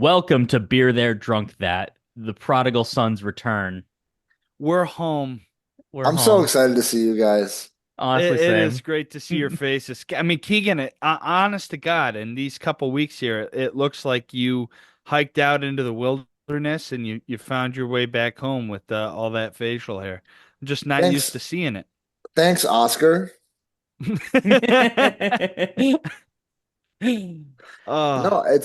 Welcome to Beer There Drunk That, the prodigal son's return. We're home. We're I'm so home. excited to see you guys. Honestly, It is same. great to see your faces. I mean, Keegan, honest to God, in these couple weeks here, it looks like you hiked out into the wilderness and you found your way back home with all that facial hair. I'm just not used Thanks. to seeing it. Thanks, Oscar. Oh, No,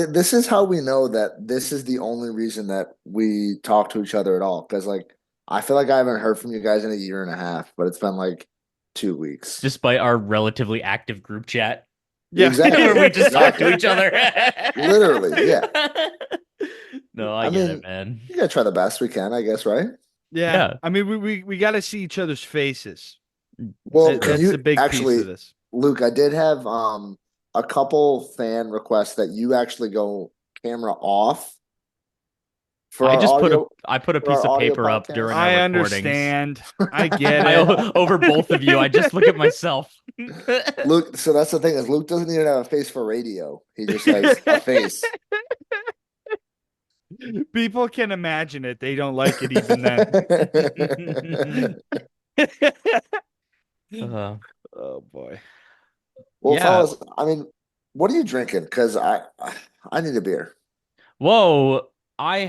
this is how we know that this is the only reason that we talk to each other at all. Because like I feel like I haven't heard from you guys in a year and a half, but it's been like 2 weeks. Despite our relatively active group chat yeah. where Exactly. we just talk to Exactly. each other. Literally. Yeah. No, I I get it, mean, man. you gotta try the best we can, I guess, right? Yeah. Yeah. I mean, we got to see each other's faces. Well, It's can true. That's you a big piece actually, of this. Luke, I did have a couple fan requests that you actually go camera off for I our just put a audio I put a for piece our of audio paper up during podcast. our I recordings. understand. I get I it. over both of you. I just look at myself. Luke, so that's the thing is Luke doesn't even have a face for radio. He just has a face. People can imagine it. They don't like it even then. Uh, Oh boy. Well, yeah. fellas, I mean, what are you drinking? Because I need a beer. Whoa. I'm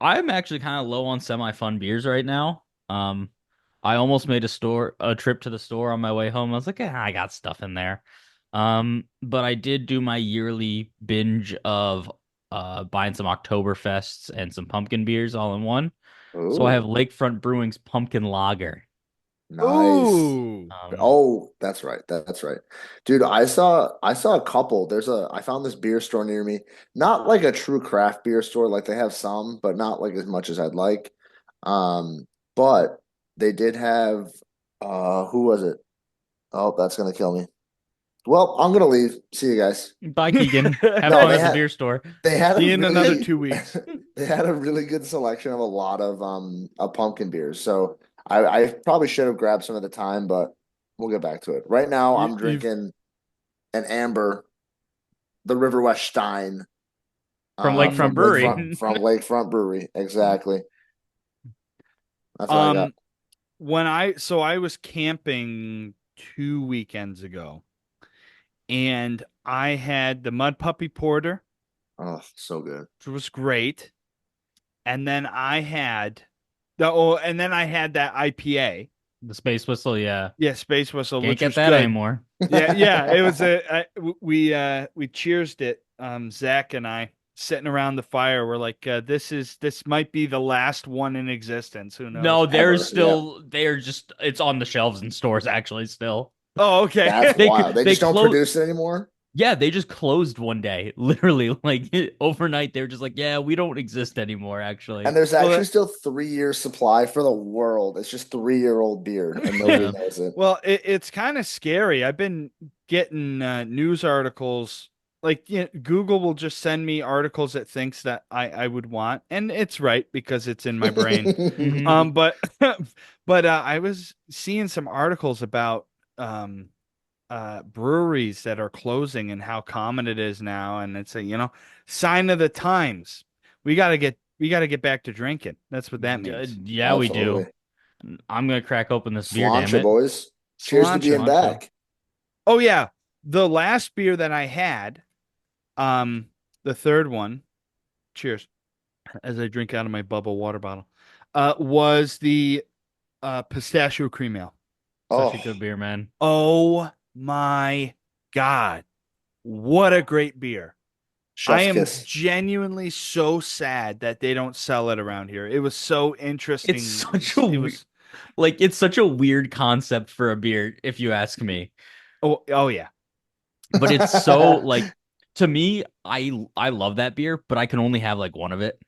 actually kind of low on semi-fun beers right now. I almost made a trip to the store on my way home. I was like, I got stuff in there. But I did do my yearly binge of buying some Oktoberfests and some pumpkin beers all in one. So I have Ooh, Lakefront Brewing's Pumpkin Lager. nice. Ooh. Um, Oh, that's right. That's right. Dude, I saw a couple. I found this beer store near me. Not like a true craft beer store, like they have some, but not like as much as I'd like. But they did have who was it? Oh, that's gonna kill me. Well, I'm gonna leave. See you guys. Bye, Keegan. Have No, fun they at the had beer store. they had a See you in another really 2 weeks. they had a really good selection of a lot of pumpkin beers. So I probably should have grabbed some at the time, but we'll get back to it. Right now You, I'm you've drinking an amber, the River West Stein, From Lakefront Brewery. From Lakefront Brewery. Exactly. That's what I got. um when I was camping 2 weekends ago and I had the Mud Puppy Porter, Oh, so good. which was great, and then I had that IPA. The Space Whistle, yeah. Yeah, Space Whistle, Can't which get was that good. anymore. Yeah. It was we cheersed it. Zach and I sitting around the fire. We're like, this might be the last one in existence. Who No, knows? Ever. Yeah. they're just it's on the shelves in stores actually still. Oh, okay. That's wild. They They just don't close produce it anymore. Yeah, they just closed one day. Literally, like overnight they were just like, yeah, we don't exist anymore And actually. there's Well, actually still 3 years supply for the world. It's just 3-year-old beer and nobody Yeah. knows it. well, it's kind of scary. I've been getting news articles. Like, Google will just send me articles it thinks that I would want, and it's right because it's in my brain. Hmm. But but I was seeing some articles about breweries that are closing and how common it is now, and it's a sign of the times. We got to get back to drinking. That's what that means. Yeah, we do. Absolutely. I'm gonna crack open this beer, damn Sláinte, it. boys. Cheers to Sláinte. being Cilantro. back. Oh yeah, the last beer that I had, um, the third one. Cheers, as I drink out of my bubble water bottle. Was the pistachio cream ale. Such a Oh, good beer, man. Oh my God. What a great beer. I chef's am kiss. genuinely so sad that they don't sell it around here. It was so It's interesting. such a it's such a weird concept for a beer, if you ask me. Oh yeah. But it's so like to me, I love that beer, but I can only have like one of it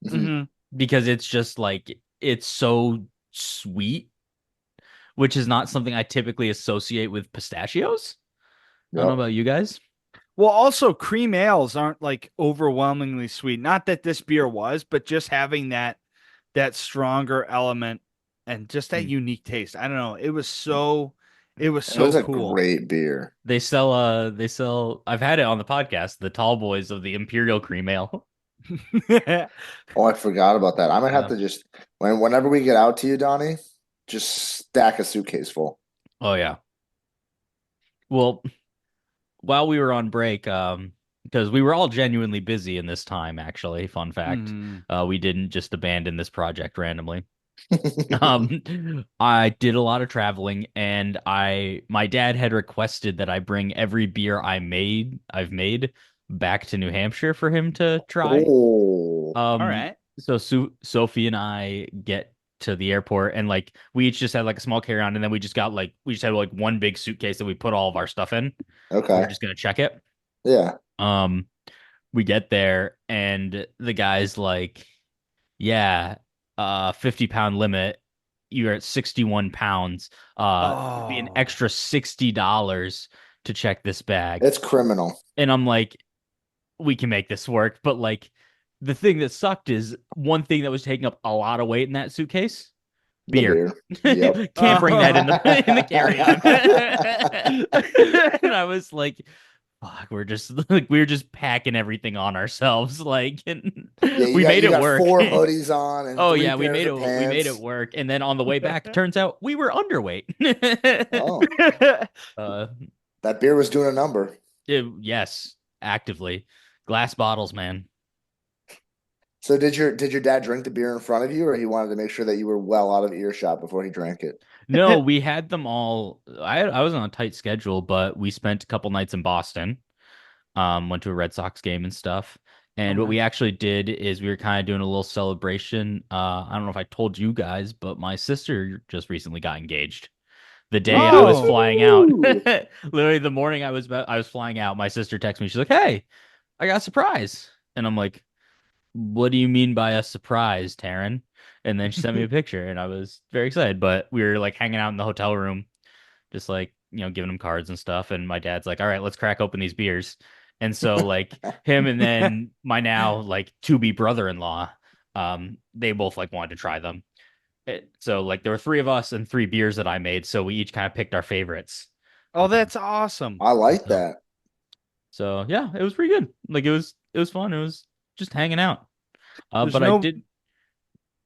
Mhm. Hmm. because it's just like it's so sweet, which is not something I typically associate with pistachios. I don't know Yep. about you guys. Well, also cream ales aren't like overwhelmingly sweet. Not that this beer was, but just having that stronger element and just that Mm. unique taste. I don't know. It was so It was It was so a cool. great beer. They sell I've had it on the podcast, the tall boys of the Imperial Cream Ale. Oh, I forgot about that. I might have Yeah. to just whenever we get out to you, Donnie, just stack a suitcase full. Oh yeah. Well, while we were on break, because we were all genuinely busy in this time, actually, fun fact. Mhm. We didn't just abandon this project randomly. I did a lot of traveling, and my dad had requested that I bring every beer I've made back to New Hampshire for him to try. Oh, All Um, right. so Sophie and I get to the airport, and like we each just had like a small carry-on, and then we just had like one big suitcase that we put all of our stuff in. We were okay. just gonna check it. Yeah. Um, we get there, and the guy's like, yeah, 50 pound limit. You're at 61 pounds. It'll be an Oh. extra $60 to check this bag. It's criminal. And I'm like, we can make this work. But like the thing that sucked is one thing that was taking up a lot of weight in that suitcase, The beer. beer. Yep. Can't bring that in the in the carry-on. And I was like, fuck, we were just packing everything on ourselves. Like, and Yeah, we made you it got work. four hoodies on and Oh three yeah, pairs of we made it pants. work. And then on the way back, turns out we were underweight. Oh, uh that beer was doing a number. yes, actively. Glass bottles, man. So did your dad drink the beer in front of you, or he wanted to make sure that you were well out of earshot before he drank it? No, we had them all. I was on a tight schedule, but we spent a couple nights in Boston. Went to a Red Sox game and stuff. Oh, And what we nice. actually did is we were kind of doing a little celebration. I don't know if I told you guys, but my sister just recently got engaged. The day I was Oh. flying out, Woohoo! literally the morning I was flying out, my sister texted me. She's like, "Hey, I got a surprise," and I'm like, "What do you mean by a surprise, Taryn?" And then she sent me a picture, and I was very excited. But we were like hanging out in the hotel room, just like, giving him cards and stuff. And my dad's like, all right, let's crack open these beers. And so like him and then my now like to be brother-in-law, they both like wanted to try them. So like there were three of us and three beers that I made. So we each kind of picked our favorites. Oh, that's awesome. I like So that. so yeah, it was pretty good. Like it was fun. It was just hanging out. There's But I no. did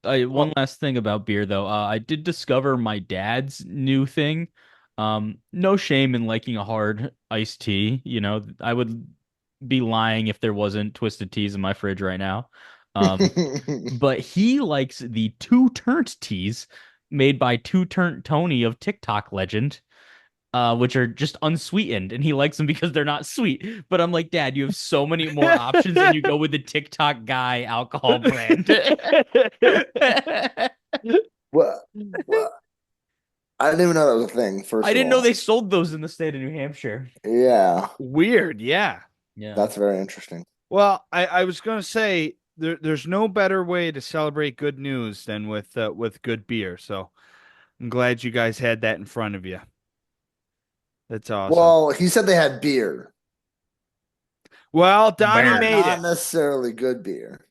one Oh, last thing about beer though. I did discover my dad's new thing. No shame in liking a hard iced tea. I would be lying if there wasn't twisted teas in my fridge right now. Um, but he likes the two turnt teas made by Two Turnt Tony of TikTok legend, which are just unsweetened, and he likes them because they're not sweet. But I'm like, Dad, you have so many more options, and you go with the TikTok guy alcohol brand. What? What? I didn't even know that was a thing, I first of didn't know all. they sold those in the state of New Hampshire. Yeah, Weird. Yeah. Yeah. that's very interesting. Well, I was gonna say there's no better way to celebrate good news than with good beer. So I'm glad you guys had that in front of you. That's awesome. Well, he said they had beer, Well, Donnie Bear. made not it. necessarily good beer.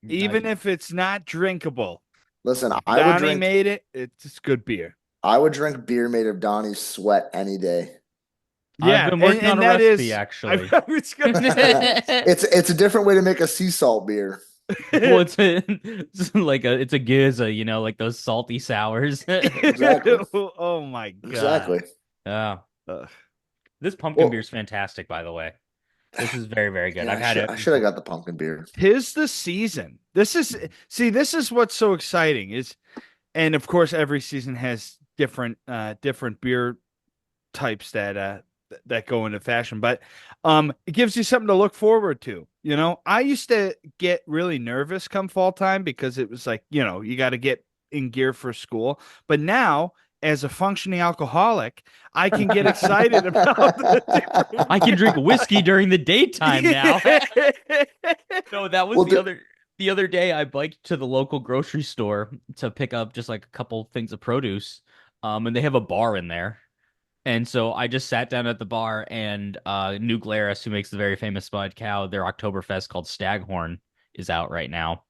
Even if it's not drinkable, Listen, Donnie made it. It's good beer. I would drink beer made of Donnie's sweat any day. I've Yeah, been and working on and a that recipe is actually. I was gonna say. It's a different way to make a sea salt beer. Well, it's a gizza, like those salty sours. Exactly. Oh my God. Exactly. Yeah. Ugh. This pumpkin beer Well, is fantastic, by the way. This is very, very good. yeah, I've had I it should have before. got the pumpkin beer. Tis the season. This is what's so exciting is, and of course every season has different beer types that go into fashion, but it gives you something to look forward to. I used to get really nervous come fall time because it was like, you got to get in gear for school. But now, as a functioning alcoholic, I can get excited about the I can drink whiskey during the daytime now. different. No, that was Well, the other day I biked to the local grocery store to pick up just like a couple things of produce. And they have a bar in there. And so I just sat down at the bar, and New Glarus, who makes the very famous Spotted Cow, their Oktoberfest called Staghorn is out right now.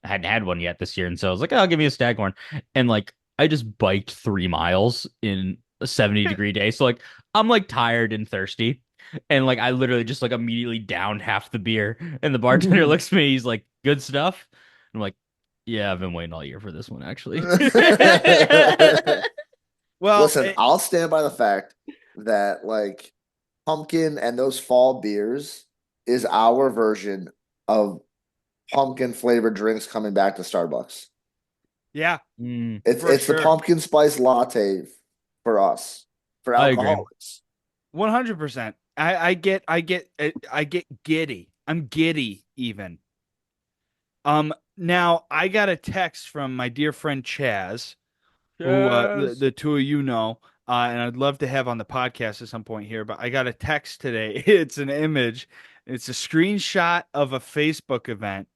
I hadn't had one yet this year, and so I was like, "Oh, give me a Staghorn." And like I just biked 3 miles in a 70-degree day. So like I'm like tired and thirsty. And like I literally just like immediately downed half the beer. And the bartender looks at me, he's like, good stuff. I'm like, yeah, I've been waiting all year for this one, actually. Well, Listen, I'll stand by the fact that like pumpkin and those fall beers is our version of pumpkin flavored drinks coming back to Starbucks. yeah, Mm, for It's the sure. pumpkin spice latte for us, for I agree. alcoholics. 100%. I get giddy. I'm giddy even. Now I got a text from my dear friend Chaz, who Yes. the two of you know, and I'd love to have on the podcast at some point here, but I got a text today. It's an image. It's a screenshot of a Facebook event,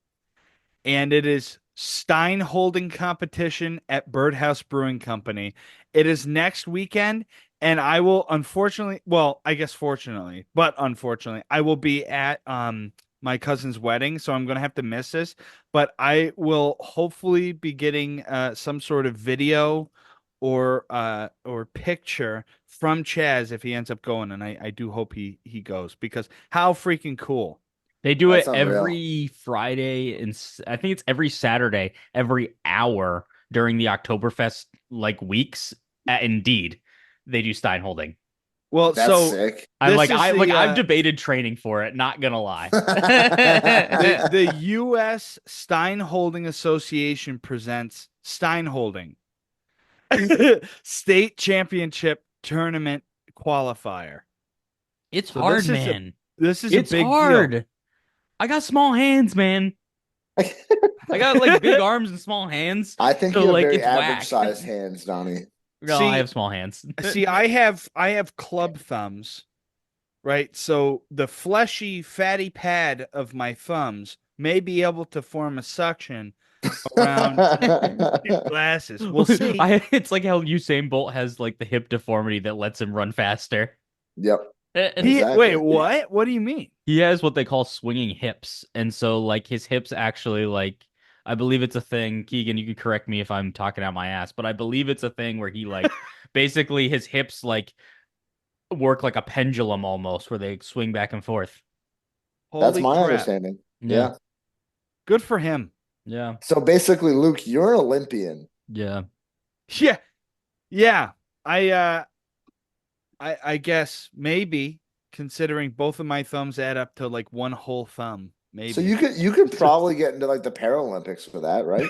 and it is Stein holding competition at Birdhouse Brewing Company. It is next weekend, and I will unfortunately, well, I guess fortunately, but unfortunately, I will be at my cousin's wedding, so I'm gonna have to miss this. But I will hopefully be getting some sort of video or picture from Chaz if he ends up going, and I do hope he goes because how freaking cool. They do That's it unreal. every Friday and I think it's every Saturday, every hour during the Oktoberfest like weeks. Indeed, they do Steinholding. Well, That's so sick. I'm this like is I've debated training for it, not gonna lie. the U.S. Stein Holding Association presents Stein Holding State Championship Tournament Qualifier. It's So hard, man. this is a It's big deal. hard. I got small hands, man. I got like big arms and small hands, I think so you have like very it's average whack. sized hands, Donnie. No, I See, have small hands. I have club thumbs, right? So the fleshy, fatty pad of my thumbs may be able to form a suction around two glasses. We'll see. It's like how Usain Bolt has like the hip deformity that lets him run faster. Yep, Wait, exactly. what? What do you mean? He has what they call swinging hips, and so like his hips actually like I believe it's a thing. Keegan, you can correct me if I'm talking out my ass, but I believe it's a thing where he like basically his hips like work like a pendulum almost, where they swing back and forth. That's Holy my crap. understanding. Yeah, Yeah. Good for him. yeah, So basically, Luke, you're an Olympian. yeah. Yeah. Yeah. I uh I guess maybe considering both of my thumbs add up to like one whole thumb. So Maybe. you could probably get into like the Paralympics for that, right?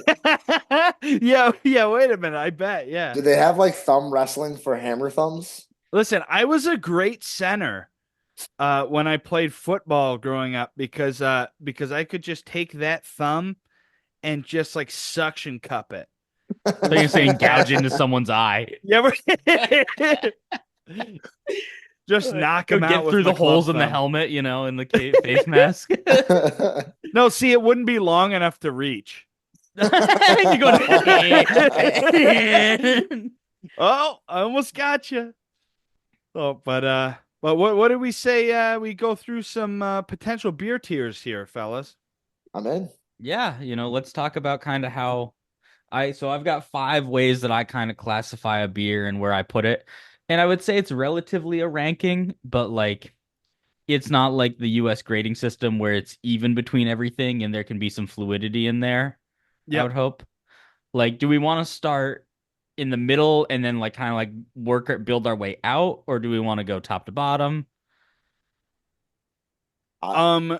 Yeah, yeah, wait a minute. I bet. Yeah. Do they have like thumb wrestling for hammer thumbs? Listen, I was a great center when I played football growing up because I could just take that thumb and just like suction cup it. So you're saying gouge into someone's eye. Yeah, just knock Go him out get with through my the club holes in the thumb. helmet, you know, in the face mask. No, see, it wouldn't be long enough to reach. You go. Oh, I almost got you. Oh, but what did we say? We go through some potential beer tiers here, fellas. I'm in. Yeah, let's talk about kind of how so I've got 5 ways that I kind of classify a beer and where I put it. And I would say it's relatively a ranking, but like it's not like the US grading system where it's even between everything and there can be some fluidity in there, I would Yep. hope. Like, do we want to start in the middle and then like kind of like build our way out, or do we want to go top to bottom? I, Um,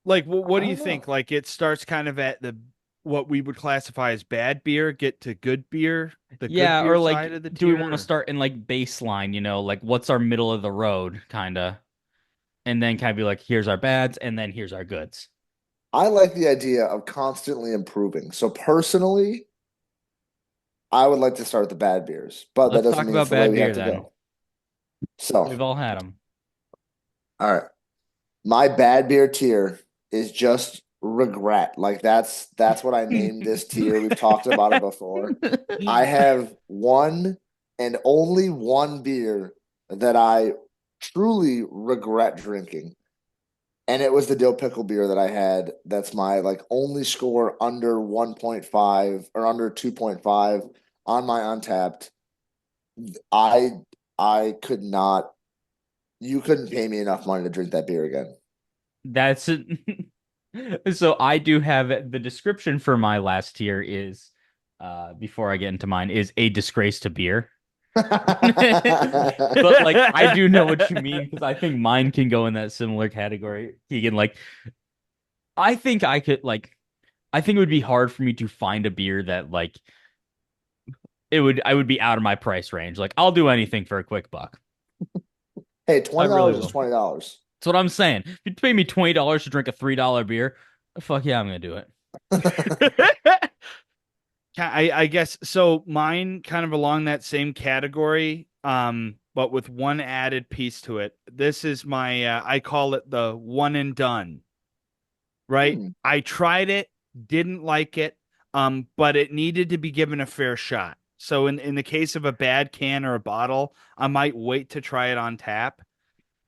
like, what I do you don't think? know. Like, it starts kind of at the what we would classify as bad beer, get to good beer, the good Yeah, beer or side like of the do we tier. want to Or... start in like baseline, like what's our middle of the road kind of, and then kind of be like here's our bads and then here's our goods. I like the idea of constantly improving. So personally, I would like to start with the bad beers, but that Let's doesn't talk mean it's about the way bad we have beer to then. go. So, We've all had them. all right. My bad beer tier is just regret. Like that's what I named this tier. We've talked about it before. I have one and only one beer that I truly regret drinking. And it was the dill pickle beer that I had. That's my like only score under 1.5 or under 2.5 on my Untapped. I I could not. You couldn't pay me enough money to drink that beer again. That's so I do have the description for my last tier is before I get into mine is a disgrace to beer. But like I do know what you mean because I think mine can go in that similar category. Keegan, like I think I could like I think it would be hard for me to find a beer that like it would I would be out of my price range. Like I'll do anything for a quick buck. Hey, I really $20 is will. $20. That's what I'm saying. If you pay me $20 to drink a $3 beer, fuck yeah, I'm gonna do it. I guess so. Mine kind of along that same category, but with one added piece to it. This is my I call it the one and done. Right? Hmm. I tried it, didn't like it, but it needed to be given a fair shot. So in the case of a bad can or a bottle, I might wait to try it on tap.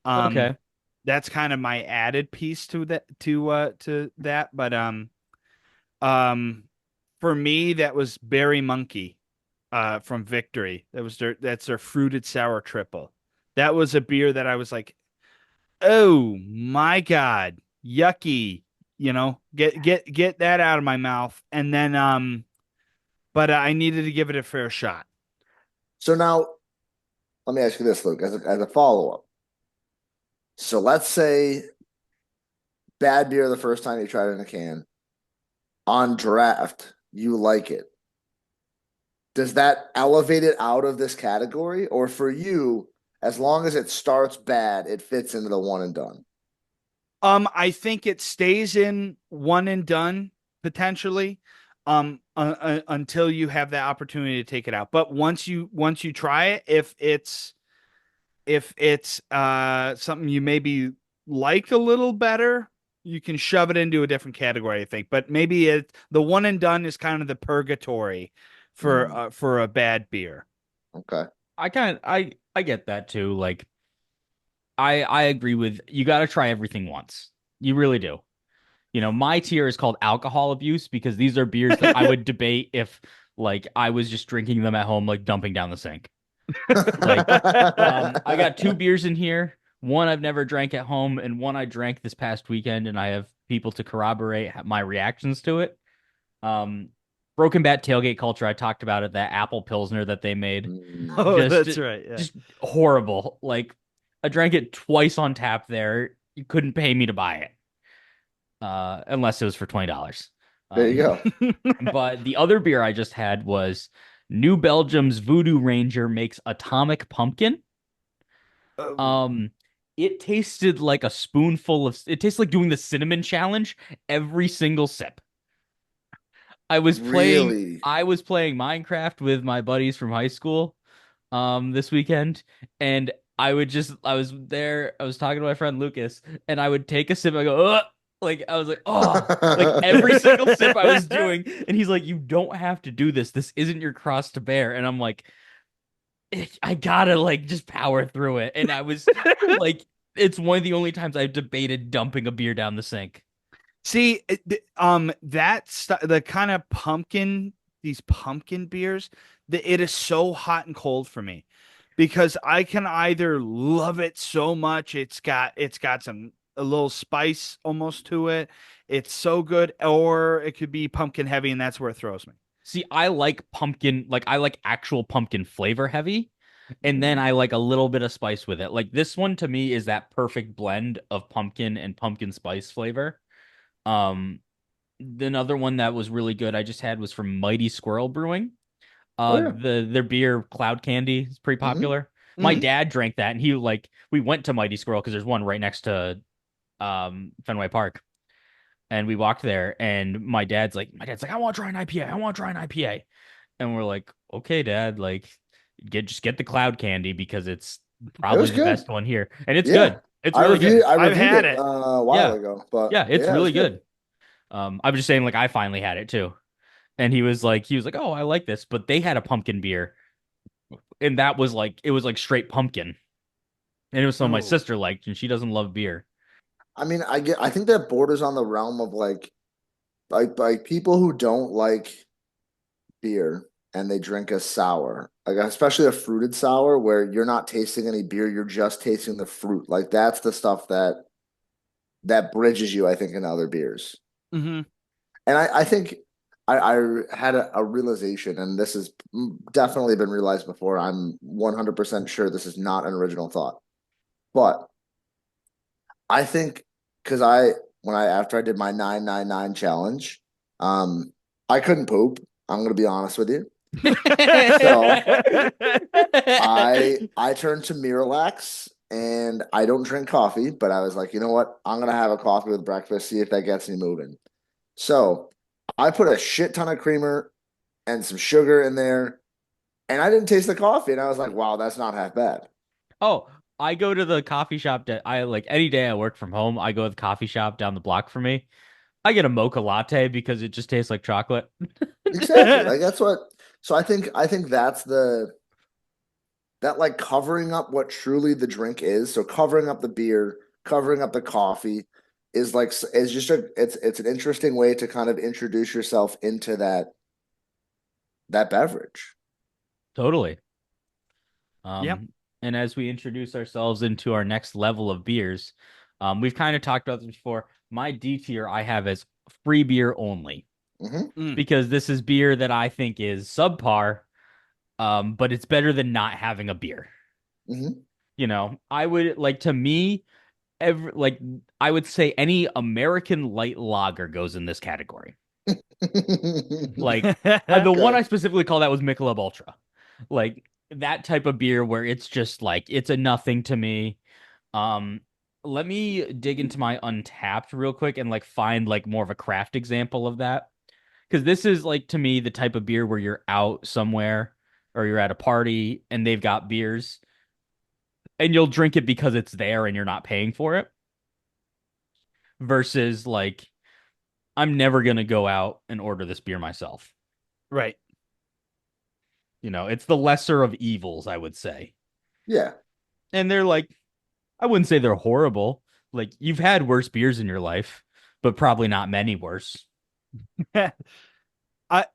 Um, Okay. that's kind of my added piece to that. But um, for me, that was Berry Monkey, from Victory. That's their fruited sour triple. That was a beer that I was like, oh my God, yucky. Get that out of my mouth. And then but I needed to give it a fair shot. So now let me ask you this, Luke, as a follow-up. So let's say bad beer the first time you tried it in a can. On draft, you like it. Does that elevate it out of this category? Or for you, as long as it starts bad, it fits into the one and done? I think it stays in one and done potentially, until you have the opportunity to take it out. But once you try it, if it's something you maybe like a little better, you can shove it into a different category, I think. But maybe the one and done is kind of the purgatory Hmm. for a bad beer. Okay. I get that too. Like I agree with you got to try everything once. You really do. You know, my tier is called alcohol abuse because these are beers that I would debate if like I was just drinking them at home, like dumping down the sink. Like, I got two beers in here. One I've never drank at home, and one I drank this past weekend, and I have people to corroborate my reactions to it. Um, Broken Bat tailgate culture. I talked about it. That apple pilsner that they made, Mm. Oh, just that's right. Yeah. just horrible. Like, I drank it twice on tap. There, you couldn't pay me to buy it, unless it was for $20. There you Um, go. but the other beer I just had was New Belgium's Voodoo Ranger makes Atomic Pumpkin. Oh. Um, it tasted like a spoonful of it tastes like doing the cinnamon challenge every single sip. I was playing Really? I was playing Minecraft with my buddies from high school this weekend and I was there, I was talking to my friend Lucas and I would take a sip and I go, ugh! Like I was like, oh, like every single sip I was doing and he's like, you don't have to do this. This isn't your cross to bear. And I'm like, I gotta like just power through it. And I was like, it's one of the only times I've debated dumping a beer down the sink. See, the kind of these pumpkin beers, it is so hot and cold for me because I can either love it so much, it's got some a little spice almost to it. It's so good, or it could be pumpkin heavy, and that's where it throws me. See, I like pumpkin, like I like actual pumpkin flavor heavy, and then Mm. I like a little bit of spice with it. Like this one to me is that perfect blend of pumpkin and pumpkin spice flavor. Um, Another one that was really good I just had was from Mighty Squirrel Brewing. Oh yeah. Their beer Cloud Candy is pretty Hmm. popular. My Hmm. dad drank that, and he like we went to Mighty Squirrel because there's one right next to Fenway Park. And we walked there, and my dad's like, I want to try an IPA. I want to try an IPA. And we're like, okay, Dad, like, get the cloud candy because it's It probably was the good. best one here, and it's Yeah. good. It's really good. I I've reviewed had it it. a while Yeah, ago, but yeah, it's yeah, it was really good. good. I was just saying, like, I finally had it too, and he was like, oh, I like this, but they had a pumpkin beer, and that was like, it was like straight pumpkin, and it was something my Oh, sister liked, and she doesn't love beer. I mean, I think that borders on the realm of like people who don't like beer. and they drink a sour, like especially a fruited sour where you're not tasting any beer, you're just tasting the fruit. Like that's the stuff that bridges you, I think, in other beers. Hmm. And I think I had a realization, and this has definitely been realized before. I'm 100% sure this is not an original thought, but I think because when I after I did my 999 challenge, um, I couldn't poop. I'm gonna be honest with you. So I turned to Miralax and I don't drink coffee, but I was like, you know what? I'm gonna have a coffee with breakfast, see if that gets me moving. So I put a shit ton of creamer and some sugar in there, and I didn't taste the coffee, and I was like, wow, that's not half bad. Oh, I go to the coffee shop that I like any day I work from home. I go to the coffee shop down the block for me. I get a mocha latte because it just tastes like chocolate. Exactly. Like that's what so I think that's the that like covering up what truly the drink is. So covering up the beer, covering up the coffee is like is just it's an interesting way to kind of introduce yourself into that beverage. Totally. Yep. Um, and as we introduce ourselves into our next level of beers, we've kind of talked about this before. My D tier I have as free beer only Hmm. Mm. because this is beer that I think is subpar, but it's better than not having a beer. Hmm. I would like to me, like I would say any American light lager goes in this category. Like the one Okay. I specifically call that was Michelob Ultra. Like that type of beer where it's just like it's a nothing to me. Um, Let me dig into my Untapped real quick and like find like more of a craft example of that. Because this is like to me the type of beer where you're out somewhere or you're at a party and they've got beers and you'll drink it because it's there and you're not paying for it. Versus like I'm never gonna go out and order this beer myself. Right. It's the lesser of evils, I would say. Yeah. And they're like, I wouldn't say they're horrible. Like you've had worse beers in your life, but probably not many worse. I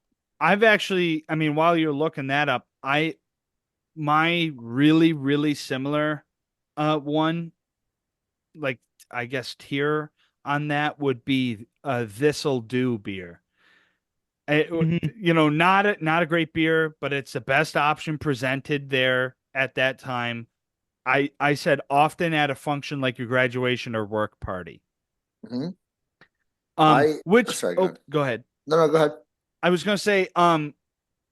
I've actually, I mean, while you're looking that up, my really, really similar one, like I guess tier on that would be This'll Do beer. Mhm. Not a great beer, but it's the best option presented there at that time. I said often at a function like your graduation or work party. Hmm. I Which sorry, go oh, ahead. go ahead. No, no, go ahead. I was gonna say,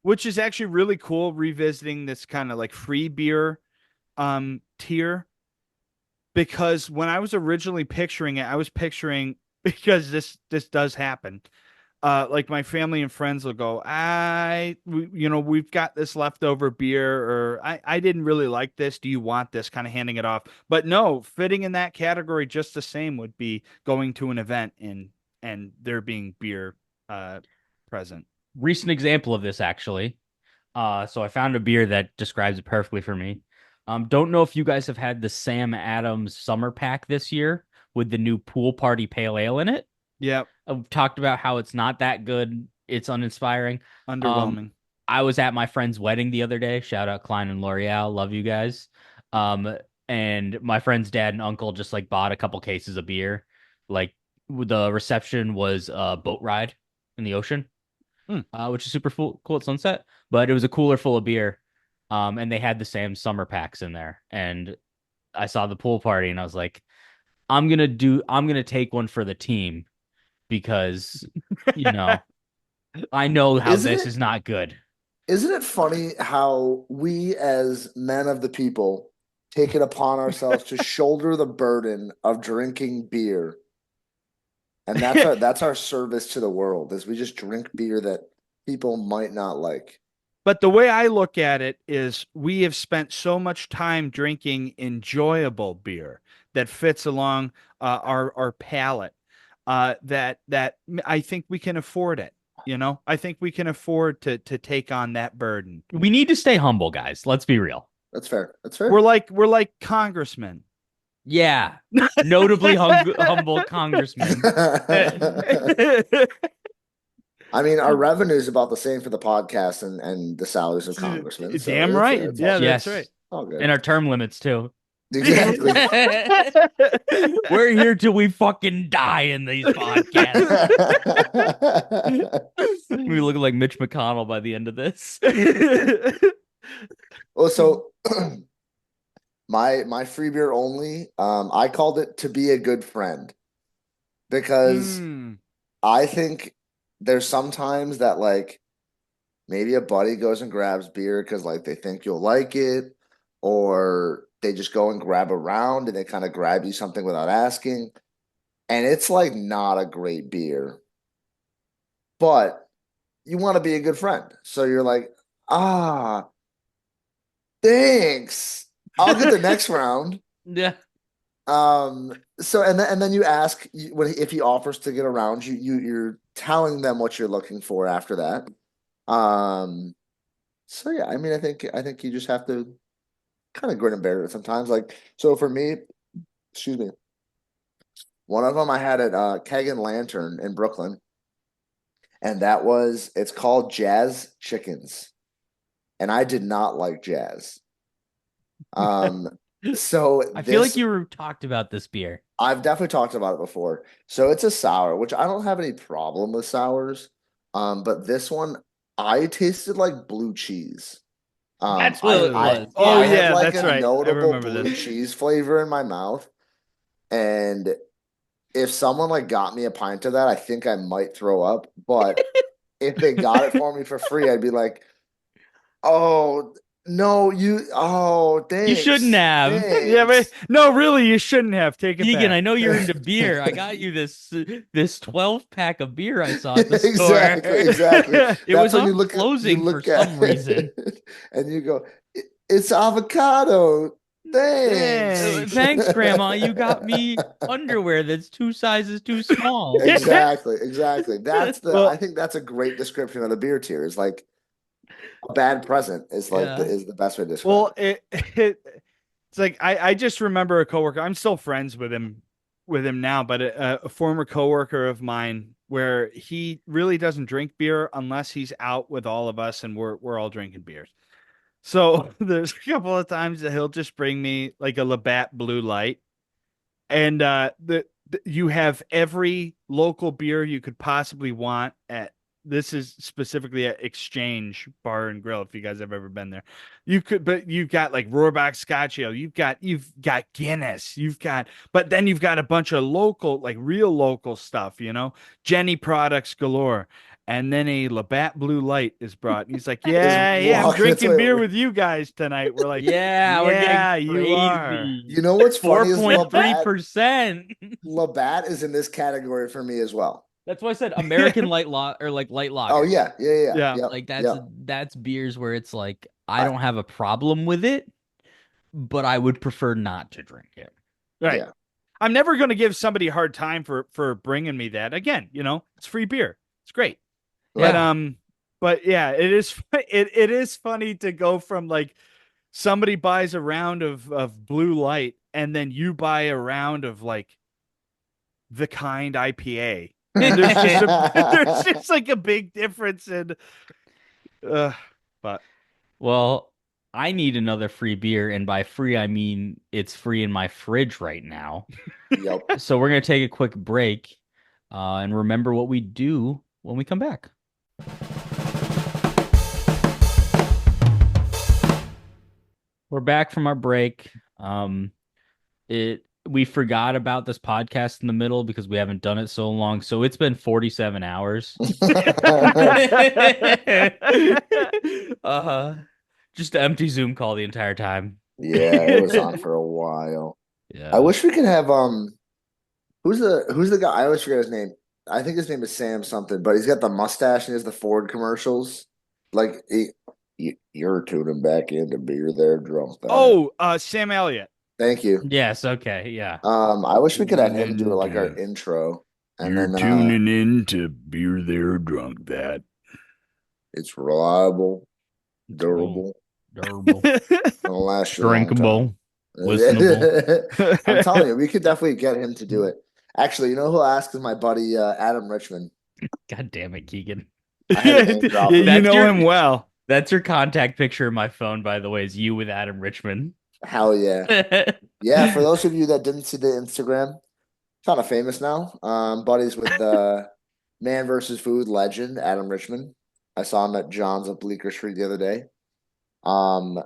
which is actually really cool revisiting this kind of like free beer tier because when I was originally picturing it, I was picturing because this does happen. Like my family and friends will go, we've got this leftover beer, or I didn't really like this. Do you want this? Kind of handing it off. But no, fitting in that category just the same would be going to an event and there being beer uh present. Recent example of this actually. So I found a beer that describes it perfectly for me. Don't know if you guys have had the Sam Adams summer pack this year with the new pool party pale ale in it. Yep, I've talked about how it's not that good. It's uninspiring. Um, underwhelming. I was at my friend's wedding the other day. Shout out Klein and L'Oreal. Love you guys. And my friend's dad and uncle just like bought a couple cases of beer. Like the reception was a boat ride in the ocean, Hmm. which is super cool at sunset. But it was a cooler full of beer. And they had the same summer packs in there. And I saw the pool party and I was like, I'm gonna take one for the team because you know I know how Isn't this it is not good. isn't it funny how we as men of the people take it upon ourselves to shoulder the burden of drinking beer, and that's our service to the world, is we just drink beer that people might not like. But the way I look at it is we have spent so much time drinking enjoyable beer that fits along our palate that I think we can afford it. I think we can afford to take on that burden. We need to stay humble, guys. Let's be real. That's fair. That's We're fair. like we're like congressmen. Yeah, notably humble congressman. I I mean, our revenue is about the same for the podcast and the salaries of congressmen. So Damn right. it's all Yeah, good. that's right. Yes. All good. And our term limits too. Exactly. We're here till we fucking die in these podcasts. We look like Mitch McConnell by the end of this. Well, so my free beer only, I called it to be a good friend because I think there's sometimes that like maybe a buddy goes and grabs beer because like they think you'll like it, or they just go and grab a round and they kind of grab you something without asking. And it's like not a great beer, but you want to be a good friend. So you're like, ah, thanks. I'll get the next round. Yeah. So and then you ask if he offers to get around you're telling them what you're looking for after that. So yeah, I mean I think you just have to kind of grin and bear it sometimes. Like so for me, excuse me, one of them I had at Keg and Lantern in Brooklyn, and it's called Jazz Chickens, and I did not like jazz. Um, so I feel like this you talked about this beer. I've definitely talked about it before. So it's a sour, which I don't have any problem with sours. But this one, I tasted like blue cheese. That's what it I was. Oh I had yeah, like that's a right. I notable remember blue this. cheese flavor in my mouth. And if someone like got me a pint of that, I think I might throw up. But if they got it for me for free, I'd be like, oh no, You shouldn't thanks. have. Yeah, but Thanks. no, really, you shouldn't have. Take it Keegan, back. I know you're into beer. I got you this 12 pack of beer I saw at the store. Exactly, exactly. It That's was when on you closing for look at some reason. it and you go, It's avocado. Thanks." Thanks. Thanks, Grandma. You got me underwear that's 2 sizes too small. Exactly, exactly. I Well, think that's a great description of the beer tier. Is like a bad present is like Yeah. is the best way to describe well, it. it's like I just remember a coworker. I'm still friends with him now, but a former coworker of mine where he really doesn't drink beer unless he's out with all of us and we're all drinking beers. So there's a couple of times that he'll just bring me like a Labatt Blue Light, and you have every local beer you could possibly want at this is specifically at Exchange Bar and Grill if you guys have ever been there. You could but you've got like Rohrbach Scotch Ale, you've got Guinness, but then you've got a bunch of local like real local stuff, Jenny products galore. And then a Labatt Blue Light is brought. And he's like, Is "Yeah, yeah, I'm walking its drinking way beer over. with you guys tonight." We're like, Yeah, we're getting "Yeah, you are." You crazy. know what's funny is 4.3%. Labatt is in this category for me as well. That's why I said American light or like light Oh lagers. yeah, yeah, yeah, Yeah. yep, Like that's yep. that's beers where it's like I I, don't have a problem with it, but I would prefer not to drink it. Right. yeah, I'm never going to give somebody a hard time for bringing me that. Again, it's free beer. It's great. But Yeah. but yeah, it is funny to go from like somebody buys a round of Blue Light and then you buy a round of like the kind IPA. And there's just like a big difference in but Well, I need another free beer, and by free I mean it's free in my fridge right now. yep. So we're gonna take a quick break, and remember what we do when we come back. We're back from our break. We forgot about this podcast in the middle because we haven't done it so long. So it's been 47 hours. uh just an empty Zoom call the entire time. Yeah, it was on for a while. I Yeah. wish we could have who's the guy? I always forget his name. I think his name is Sam something, but he's got the mustache and he has the Ford commercials. Like you're tuning back into beer there, drunk that. oh, Sam Elliott. Thank you. Yes, okay, yeah. I wish we could have Tuning him do like our into intro, and You're then tuning in to Beer There Drunk That. it's reliable, It's real durable, durable, gonna last you a long time. drinkable, listenable. I'm telling you, we could definitely get him to do it. Actually, you know who I'll ask is my buddy Adam Richmond. God damn it, Keegan. I had to name drop him. You That's know your him well. that's your contact picture in my phone, by the way, is you with Adam Richman. Hell yeah. Yeah, for those of you that didn't see the Instagram, kind of famous now. Buddies with the Man versus Food legend, Adam Richman. I saw him at John's up Bleecker Street the other day. Um,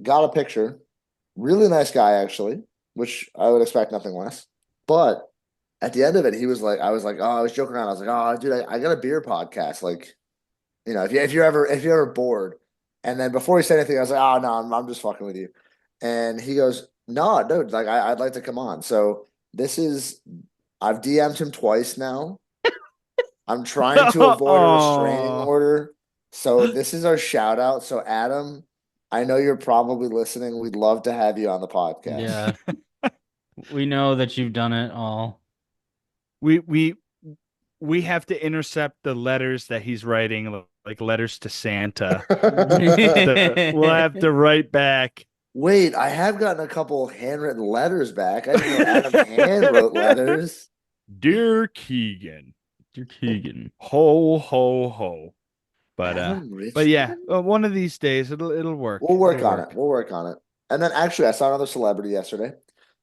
got a picture. Really nice guy, actually, which I would expect nothing less. But at the end of it, he was like, I was like, oh, I was joking around. I was like, oh, dude, I got a beer podcast. Like, if you're ever bored. And then before he said anything, I was like, oh no, I'm just fucking with you. And he goes, no, dude, like I'd like to come on. So this is I've DM'd him twice now. I'm trying to avoid a restraining Oh, order. So this is our shout out. So Adam, I know you're probably listening. We'd love to have you on the podcast. Yeah. We know that you've done it all. we we we have to intercept the letters that he's writing, like letters to Santa. We'll have to write back. Wait, I have gotten a couple handwritten letters back. I didn't know Adam hand wrote letters. Dear Keegan, You're Keegan. ho ho ho. Adam But yeah, Richman? one of these days it'll work. We'll work It'll on it. work. We'll work on it. And then actually, I saw another celebrity yesterday.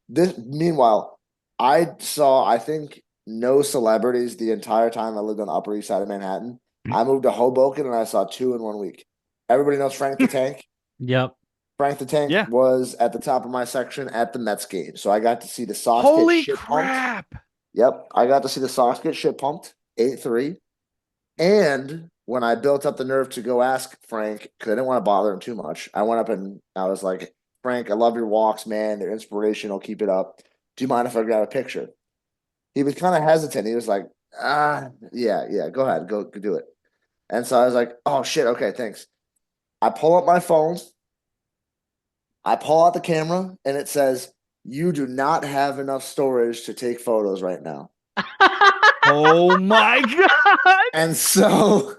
Meanwhile, I saw, I think, no celebrities the entire time I lived on the Upper East Side of Manhattan. I moved to Hoboken and I saw two in 1 week. Everybody knows Frank the Tank. Yep. Frank the Tank Yeah. was at the top of my section at the Mets game. So I got to see the Sox get Holy shit pumped. crap! Yep. I got to see the Sox get shit pumped 8-3. And when I built up the nerve to go ask Frank, because I didn't want to bother him too much, I went up and I was like, Frank, I love your walks, man. They're inspirational. Keep it up. Do you mind if I grab a picture? He was kind of hesitant. He was like, yeah, go ahead. Go do it. And so I was like, oh, shit. Okay, thanks. I pull up my phone. I pull out the camera, and it says, you do not have enough storage to take photos right now. Oh my god! And so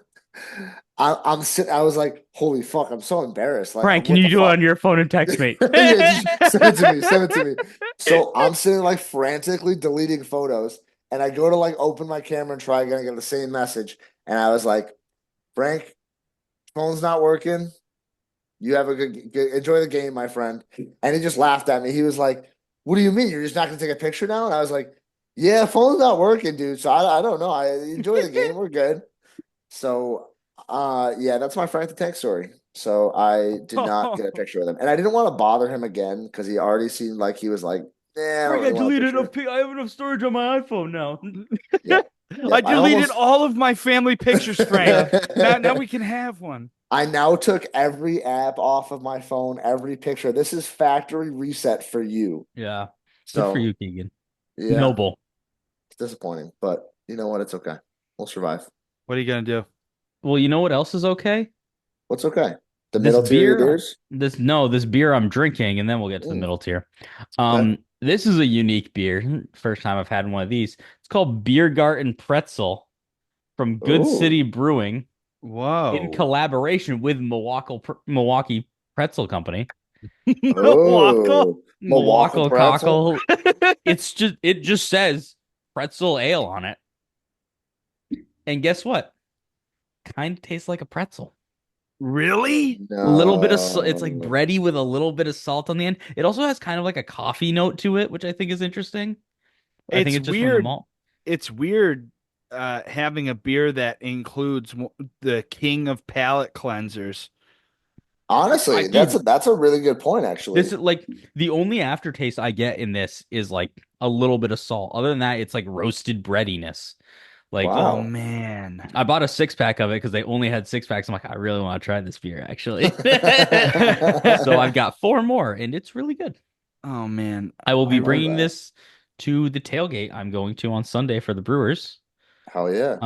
I'm sitting. I was like, "Holy fuck!" I'm so embarrassed. Like, Frank, can what you the do it fuck? on your phone and text me? Yeah, just send it to me. Send it to me. So I'm sitting like frantically deleting photos, and I go to like open my camera and try again. I get the same message, and I was like, "Frank, phone's not working. You have a good enjoy the game, my friend." And he just laughed at me. He was like, "What do you mean? You're just not gonna take a picture now?" And I was like, "Yeah, phone's not working, dude. So I don't know. I enjoy the game. We're good." So, yeah, that's my Frank the Tank story. So I did not get a picture with him, and I didn't want to bother him again because he already seemed like he was like, "Yeah, I don't Frank, I really want a deleted picture." I have enough storage on my iPhone now. Yep, I yep. I deleted almost. all of my family pictures, Frank. Now we can have one. I now took every app off of my phone, every picture. This is factory reset for you. Yeah. Good for So you, Keegan. yeah, Noble. it's disappointing, but you know what? It's okay. We'll survive. What are you gonna do? Well, you know what else is okay? What's okay? The This middle tier of the beer, beers. this beer I'm drinking, and then we'll get to the Mm, middle tier. okay. This is a unique beer. First time I've had one of these. It's called Biergarten Pretzel from Good Oh, City Brewing in Whoa. collaboration with Milwaukee Pretzel Company. Wackle. oh, Milwaukee Milwaukee pretzel. Cockle. It just says pretzel ale on it. And guess what? Kind of tastes like a pretzel. Really? A little bit of it's like No. bready with a little bit of salt on the end. It also has kind of like a coffee note to it, which I think is interesting. I think It's it's just from the weird. malt. It's weird having a beer that includes the king of palate cleansers. Honestly, that's Dude, a really good point, this actually. is like the only aftertaste I get in this is like a little bit of salt. Other than that, it's like roasted breadiness. Like Oh Wow. man. I bought a 6 pack of it because they only had 6 packs. I'm like, I really want to try this beer, actually. So I've got 4 more, and it's really good. Oh man. I will I be love bringing that. this to the tailgate I'm going to on Sunday for the Brewers. Hell yeah.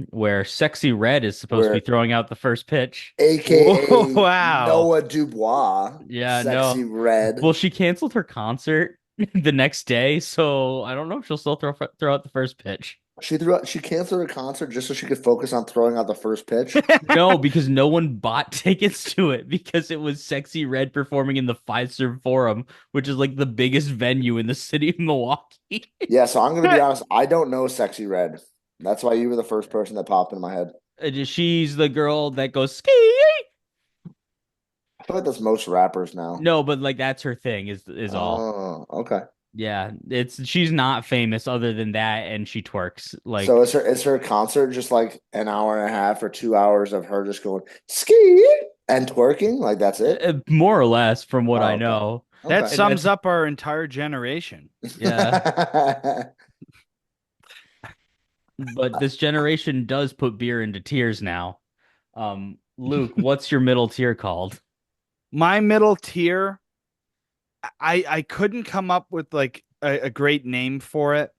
Where Sexy Red is supposed to be Where throwing out the first pitch. AKA Wow. Noah Dubois, Yeah, sexy no. red. Well, she canceled her concert the next day, so I don't know if she'll still throw out the first pitch. She canceled her concert just so she could focus on throwing out the first pitch. No, because no one bought tickets to it because it was Sexy Red performing in the Fiserv Forum, which is like the biggest venue in the city of Milwaukee. Yeah, so I'm gonna be honest, I don't know sexy red. That's why you were the first person that popped in my head. She's the girl that goes ski. I feel like that's most rappers now. No, but like that's her thing is all. Oh, okay. Yeah, it's she's not famous other than that, and she twerks So like is her concert just like an hour and a half or 2 hours of her just going ski and twerking? Like that's it? more or less from what Oh, I okay. know. That Okay. And sums that's up our entire generation. yeah. But this generation does put beer into tiers now. Luke, what's your middle tier called? My middle tier, I couldn't come up with like a great name for it,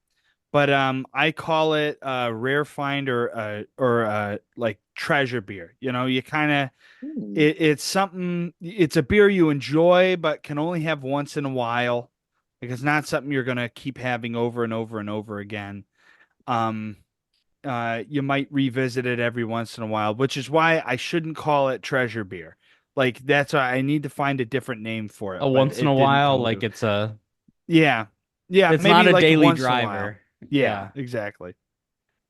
but I call it rare find or like treasure beer. You know, you kind of Hmm. it's something. It's a beer you enjoy, but can only have once in a while. Like it's not something you're gonna keep having over and over and over again. Um, you might revisit it every once in a while, which is why I shouldn't call it treasure beer. Like that's why I need to find a different name for it, A but once in a it didn't while, come like to. Yeah. Yeah, it's not maybe a like daily once in a while. driver. Yeah, Yeah. exactly.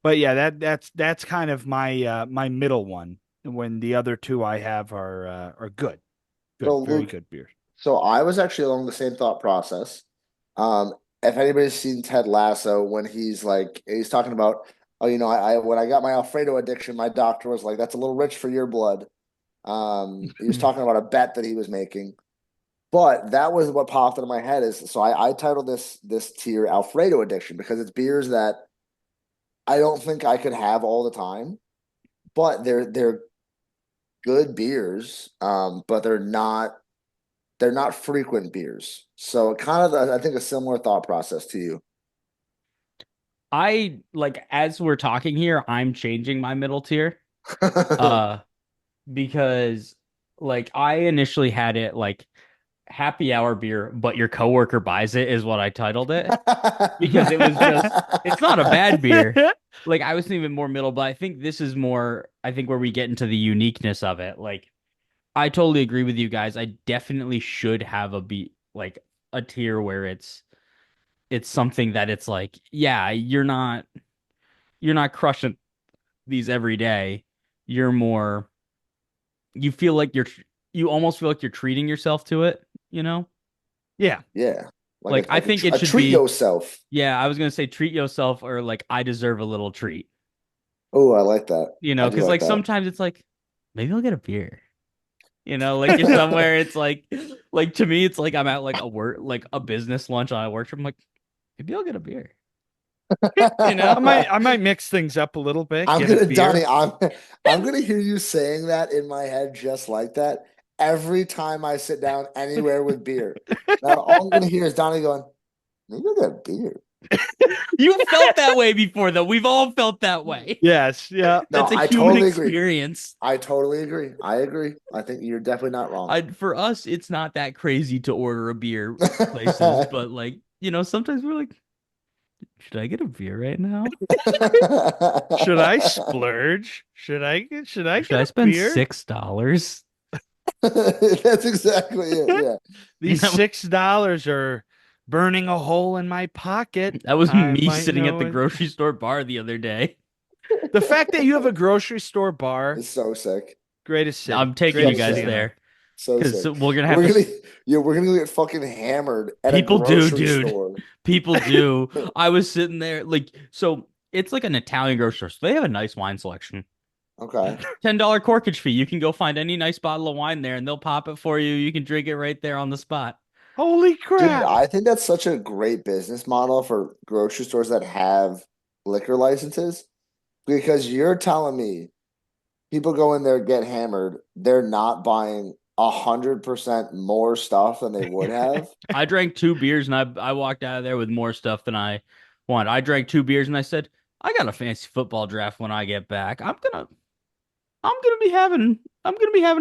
But yeah, that's kind of my my middle one when the other two I have are good. So Good, very Luke, good beers. so I was actually along the same thought process. Um, if anybody's seen Ted Lasso, when he's talking about, oh, I when I got my Alfredo addiction, my doctor was like, that's a little rich for your blood. He was talking about a bet that he was making. But that was what popped into my head is so I titled this tier Alfredo addiction because it's beers that I don't think I could have all the time, but they're good beers, but they're not frequent beers. So kind of I think a similar thought process to you. I like as we're talking here, I'm changing my middle tier. Uh because like I initially had it like happy hour beer, but your coworker buys it is what I titled it because it was just it's not a bad beer. Like I was thinking more middle, but I think this is more I think where we get into the uniqueness of it. Like I totally agree with you guys. I definitely should have a beat like a tier where it's something that it's like, yeah, you're not crushing these every day. You're more you feel like you almost feel like you're treating yourself to it, you know? Yeah. Yeah, like Like I think it a should treat be yourself. yeah, I was gonna say treat yourself or like I deserve a little treat, Oh, I like that. I do because like like that. sometimes it's like maybe I'll get a beer. Like you're somewhere, it's like to me, it's like I'm at like a work, like a business lunch on a work trip. I'm like, maybe I'll get a beer, you know? I might mix things up a little bit, I'm get a gonna, Donnie, beer. I'm gonna hear you saying that in my head just like that every time I sit down anywhere with beer. Now all I'm gonna hear is Donnie going, maybe I'll get a beer. You felt that way before, though. We've all felt that way. Yes, yeah. No, That's a I human totally agree. experience. I totally agree. I agree. I think you're definitely not wrong. For us, it's not that crazy to order a beer places, but like, sometimes we're like, should I get a beer right now? Should I splurge? Should I Should get I a spend beer? $6? That's exactly it. Yeah. These $6 are burning a hole in my pocket. That was I me might sitting at know the it. grocery store bar the other day. The fact that you have a grocery store bar, It's so sick. greatest I'm city, taking you So greatest guys city sick. on earth. there So because sick. we're gonna have We're to. gonna yeah, we're gonna get fucking hammered at a People do, grocery dude. store. People do. I was sitting there like, so it's like an Italian grocery store. So they have a nice wine selection. Okay. $10 corkage fee. You can go find any nice bottle of wine there and they'll pop it for you. You can drink it right there on the spot. Holy Dude, crap. I think that's such a great business model for grocery stores that have liquor licenses because you're telling me people go in there, get hammered, they're not buying 100% more stuff than they would have. I drank two beers and I walked out of there with more stuff than I wanted. I drank two beers and I said, I got a fancy football draft when I get back. I'm gonna be having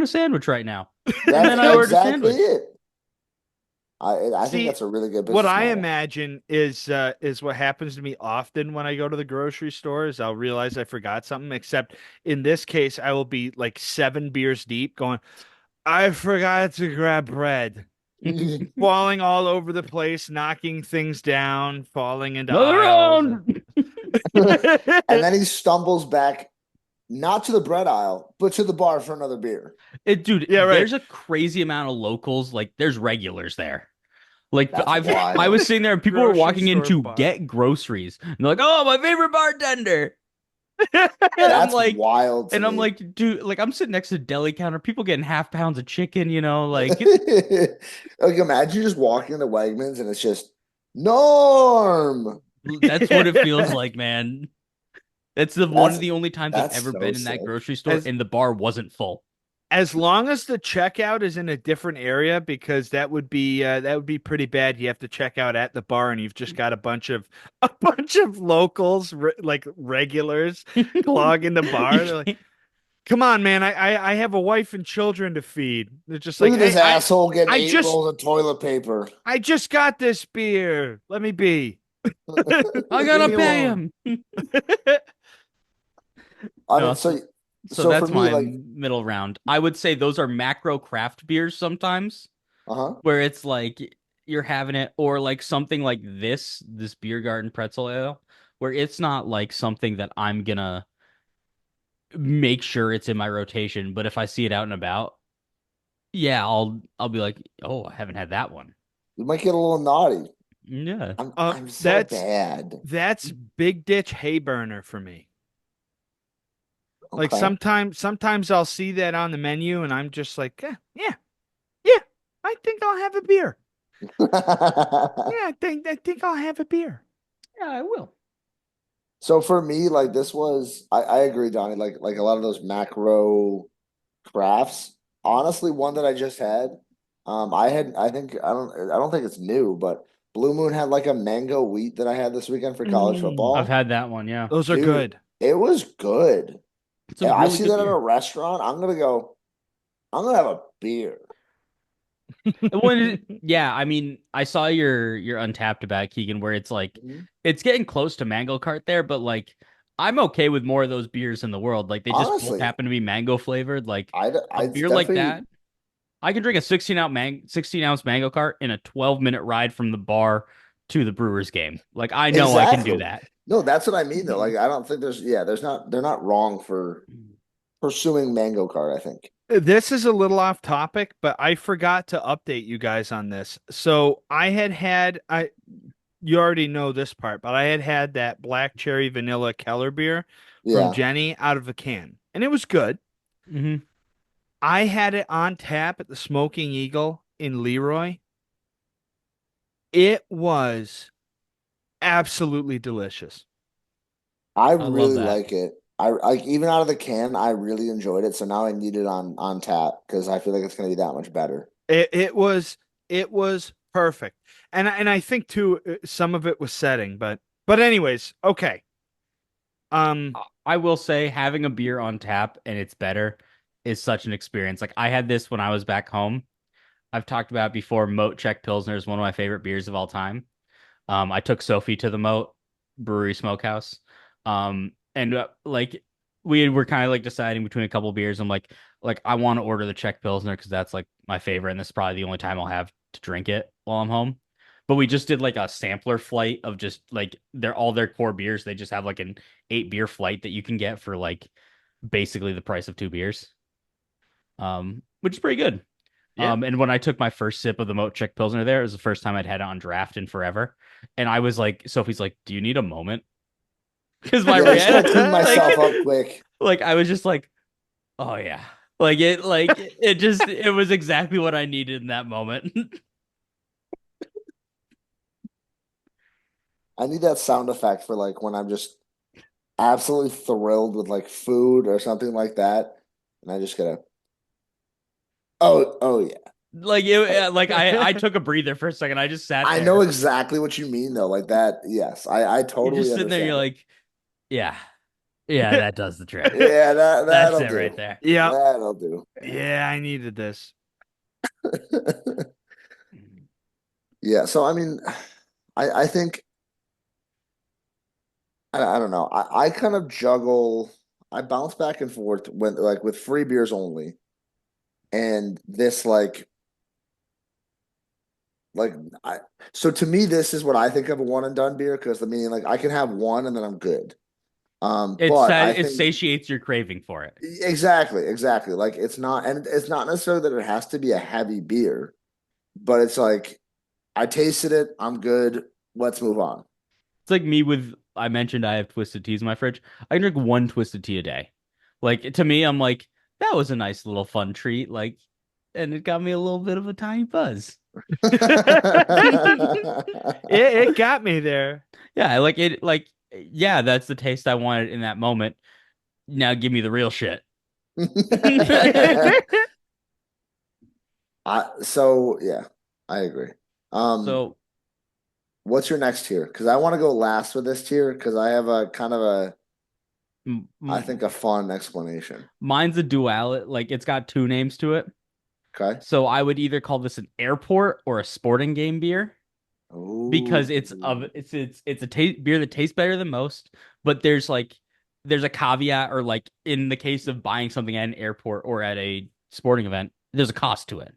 a sandwich right now. And That's then I ordered a exactly sandwich. it. I think See, that's a really good what business I model. imagine is what happens to me often when I go to the grocery stores. I'll realize I forgot something, except in this case, I will be like 7 beers deep going, I forgot to grab bread. Falling all over the place, knocking things down, falling into Another aisles. round. And then he stumbles back not to the bread aisle, but to the bar for another beer. Dude, Yeah, right. there's a crazy amount of locals. Like, there's regulars there. Like, That's I was wild. sitting there and people were Grocery walking in store to bar. get groceries. And they're like, "Oh, my favorite bartender." And I'm That's like, wild to me. dude, like I'm sitting next to the deli counter, people getting half pounds of chicken, like Like imagine just walking into Wegmans and it's just Norm. that's what it feels like, man. That's the one That's of the only times I've that's ever so been in that sick. grocery store As and the bar wasn't full. as long as the checkout is in a different area, because that would be pretty bad. You have to check out at the bar, and you've just got a bunch of locals, like regulars, clogging the You bar. They're like, can't. "Come on, man! I have a wife and children to feed." They're just Look like, at this "Hey, asshole getting I eight just rolls of toilet paper. I just got this beer. Let me be. I Leave gotta me pay alone." him. I No, mean, so so so for that's me, my like, middle round. I would say those are macro craft beers sometimes, uh-huh. where it's like you're having it, or like something like this beer garden pretzel ale, where it's not like something that I'm gonna make sure it's in my rotation, but if I see it out and about, yeah, I'll be like, oh, I haven't had that one. You might get a little naughty. Yeah. I'm so That's bad. Big Ditch Hay Burner for me. Like Okay. sometimes I'll see that on the menu and I'm just like, yeah, yeah, I think I'll have a beer. Yeah, I think I'll have a beer. Yeah, I will. So for me, like this was I agree, Donnie, like a lot of those macro crafts. Honestly, one that I just had, I think I don't think it's new, but Blue Moon had like a mango wheat that I had this weekend for college I've football. had that one, yeah. Those are Dude, good. it was good. It's a If I really see good that at a beer. restaurant, I'm gonna have a beer. Yeah, I mean, I saw your Untapped about Keegan, where it's like Mhm. it's getting close to Mango Cart there, but like I'm okay with more of those beers in the world. Like they just both Honestly, happen to be mango flavored. Like a I beer like definitely that, I can drink a 16-ounce Mango Cart in a 12-minute ride from the bar to the Brewers game. Like I know I can do exactly. that. No, that's what I mean though. Like I don't think there's not they're not wrong for pursuing Mango Kart, I think. This is a little off topic, but I forgot to update you guys on this. So I you already know this part, but I had that black cherry vanilla Keller beer from Yeah. Jenny out of a can, and it was good. Hmm. I had it on tap at the Smoking Eagle in Leroy. It was absolutely delicious. I I love really that. like it. I like even out of the can, I really enjoyed it. So now I need it on tap because I feel like it's gonna be that much better. It was perfect. And I think too some of it was setting, but anyways, okay. Um I will say having a beer on tap and it's better is such an experience. Like I had this when I was back home. I've talked about before. Moat Czech Pilsner is one of my favorite beers of all time. I took Sophie to the Moat Brewery Smokehouse. And like we were kind of like deciding between a couple beers. I'm like I want to order the Czech Pilsner because that's like my favorite, and this is probably the only time I'll have to drink it while I'm home. But we just did like a sampler flight of just like they're all their core beers. They just have like an 8 beer flight that you can get for like basically the price of 2 beers. Which is pretty good. yeah. And when I took my first sip of the Moat Czech Pilsner there, it was the first time I'd had it on draft in forever. And I was like, Sophie's like, "Do you need a moment?" Because my Yeah, I just reaction, gotta clean like, myself up quick. like I was just like, "Oh yeah," it just it was exactly what I needed in that moment. I need that sound effect for like when I'm just absolutely thrilled with like food or something like that. And I just gotta, oh yeah. Like I took a breather for a second. I just sat I know there. exactly what you mean though. Like that, yes. I You're totally just sitting there. You're understand it. like, yeah, yeah, that does the trick. Yeah, That's that'll it right do. there. Yeah. That'll do. Yeah, I needed this. Yeah, so I mean, I think I don't know. I kind of juggle. I bounce back and forth when like with free beers only, and this like I. So to me, this is what I think of a one and done beer because I mean, like I can have one and then I'm good. But I It think satiates your craving for it. exactly. Like it's not necessarily that it has to be a heavy beer, but it's like I tasted it, I'm good. Let's move on. It's like me with I mentioned I have twisted teas in my fridge. I can drink one twisted tea a day. Like to me, I'm like, that was a nice little fun treat. Like, and it got me a little bit of a tiny buzz. It got me there. Yeah, I like it. Like, yeah, that's the taste I wanted in that moment. Now give me the real shit. So yeah, I agree. Um, So, what's your next tier? Because I want to go last with this tier because I have a kind of a m I m think a fun explanation. mine's a duality. Like, it's got two names to it. Okay. So I would either call this an airport or a sporting game beer Oh, because it's a beer that tastes better than most, but there's a caveat or like in the case of buying something at an airport or at a sporting event, there's a cost to it.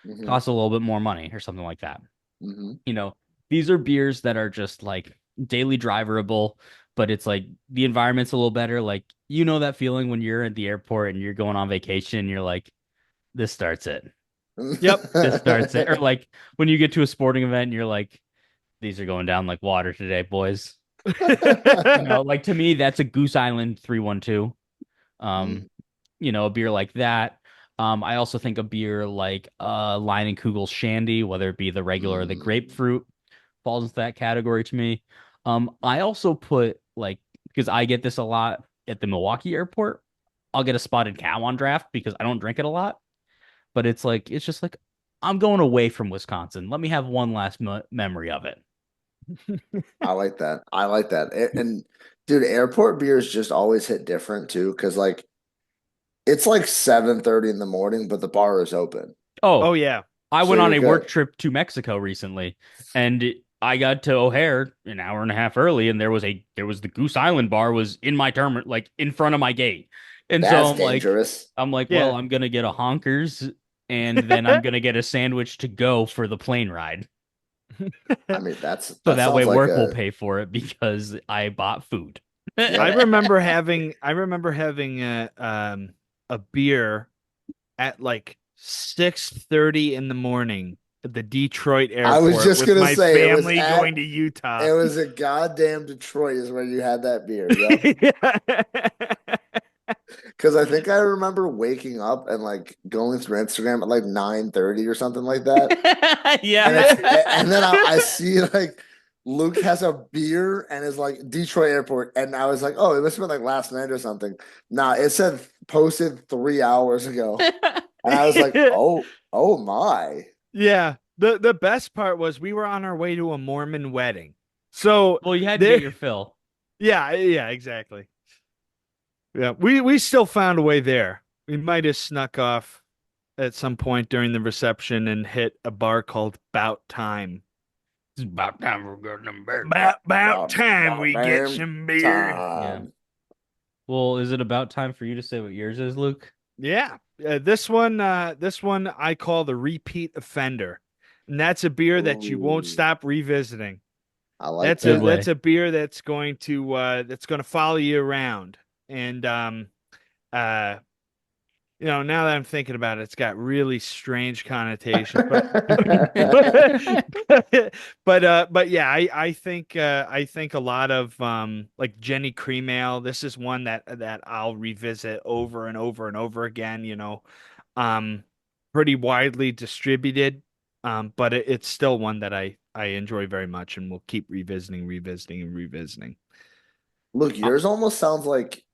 hmm Costs a little bit more money or something like that. hmm You know, these are beers that are just like daily driverable, but it's like the environment's a little better. Like, you know that feeling when you're at the airport and you're going on vacation, you're like, this starts it. Yep. This starts it. Or like when you get to a sporting event and you're like, these are going down like water today, boys. You know, like to me, that's a Goose Island 312. Mm, Um, a beer like that. I also think a beer like Lion and Kugel's Shandy, whether it be the regular or the mm, grapefruit, falls into that category to me. I also put like because I get this a lot at the Milwaukee airport. I'll get a spotted cow on draft because I don't drink it a lot, but it's just like I'm going away from Wisconsin. Let me have one last memory of it. I like that. I like that. And dude, airport beers just always hit different too, because like it's like 7:30 in the morning, but the bar is open. Oh Oh, yeah. I So went on you're a good. work trip to Mexico recently, and I got to O'Hare an hour and a half early, and there was the Goose Island bar was in my terminal, like in front of my gate, and so That's dangerous. well, Yeah. I'm gonna get a honkers, and then I'm gonna get a sandwich to go for the plane ride, I mean, so that that way sounds like work will a pay for it because I bought food. yep. I remember having a beer at like 6:30 in the morning at the Detroit I was airport just with gonna my say family going to Utah. it was a goddamn Detroit is where you had that beer. Yep. Because I think I remember waking up and like going through Instagram at like 9:30 or something like that. Yeah. And Yeah. then I see like Luke has a beer and is like Detroit Airport, and I was like, oh, it must have been like last night or something. Nah, it said posted 3 hours ago, and I was like, oh my. Yeah. The best part was we were on our way to a Mormon wedding. So Well, you had to get there your fill. yeah, exactly. Yeah. We still found a way there. We might have snuck off at some point during the reception and hit a bar called Bout Time. It's about time for good and bad. About time About we get damn some beer. Yeah. time. Well, is it about time for you to say what yours is, Luke? Yeah. This one I call the repeat offender. And that's a beer that you won't Ooh, stop revisiting. I like Good that. That's way. a beer that's going to follow you around. And uh now that I'm thinking about it, it's got really strange connotations, but but yeah, I think a lot of like Jenny Cream Ale. This is one that I'll revisit over and over and over again. Um, pretty widely distributed, but it's still one that I enjoy very much and will keep revisiting, and revisiting. Look, Uh, yours almost sounds like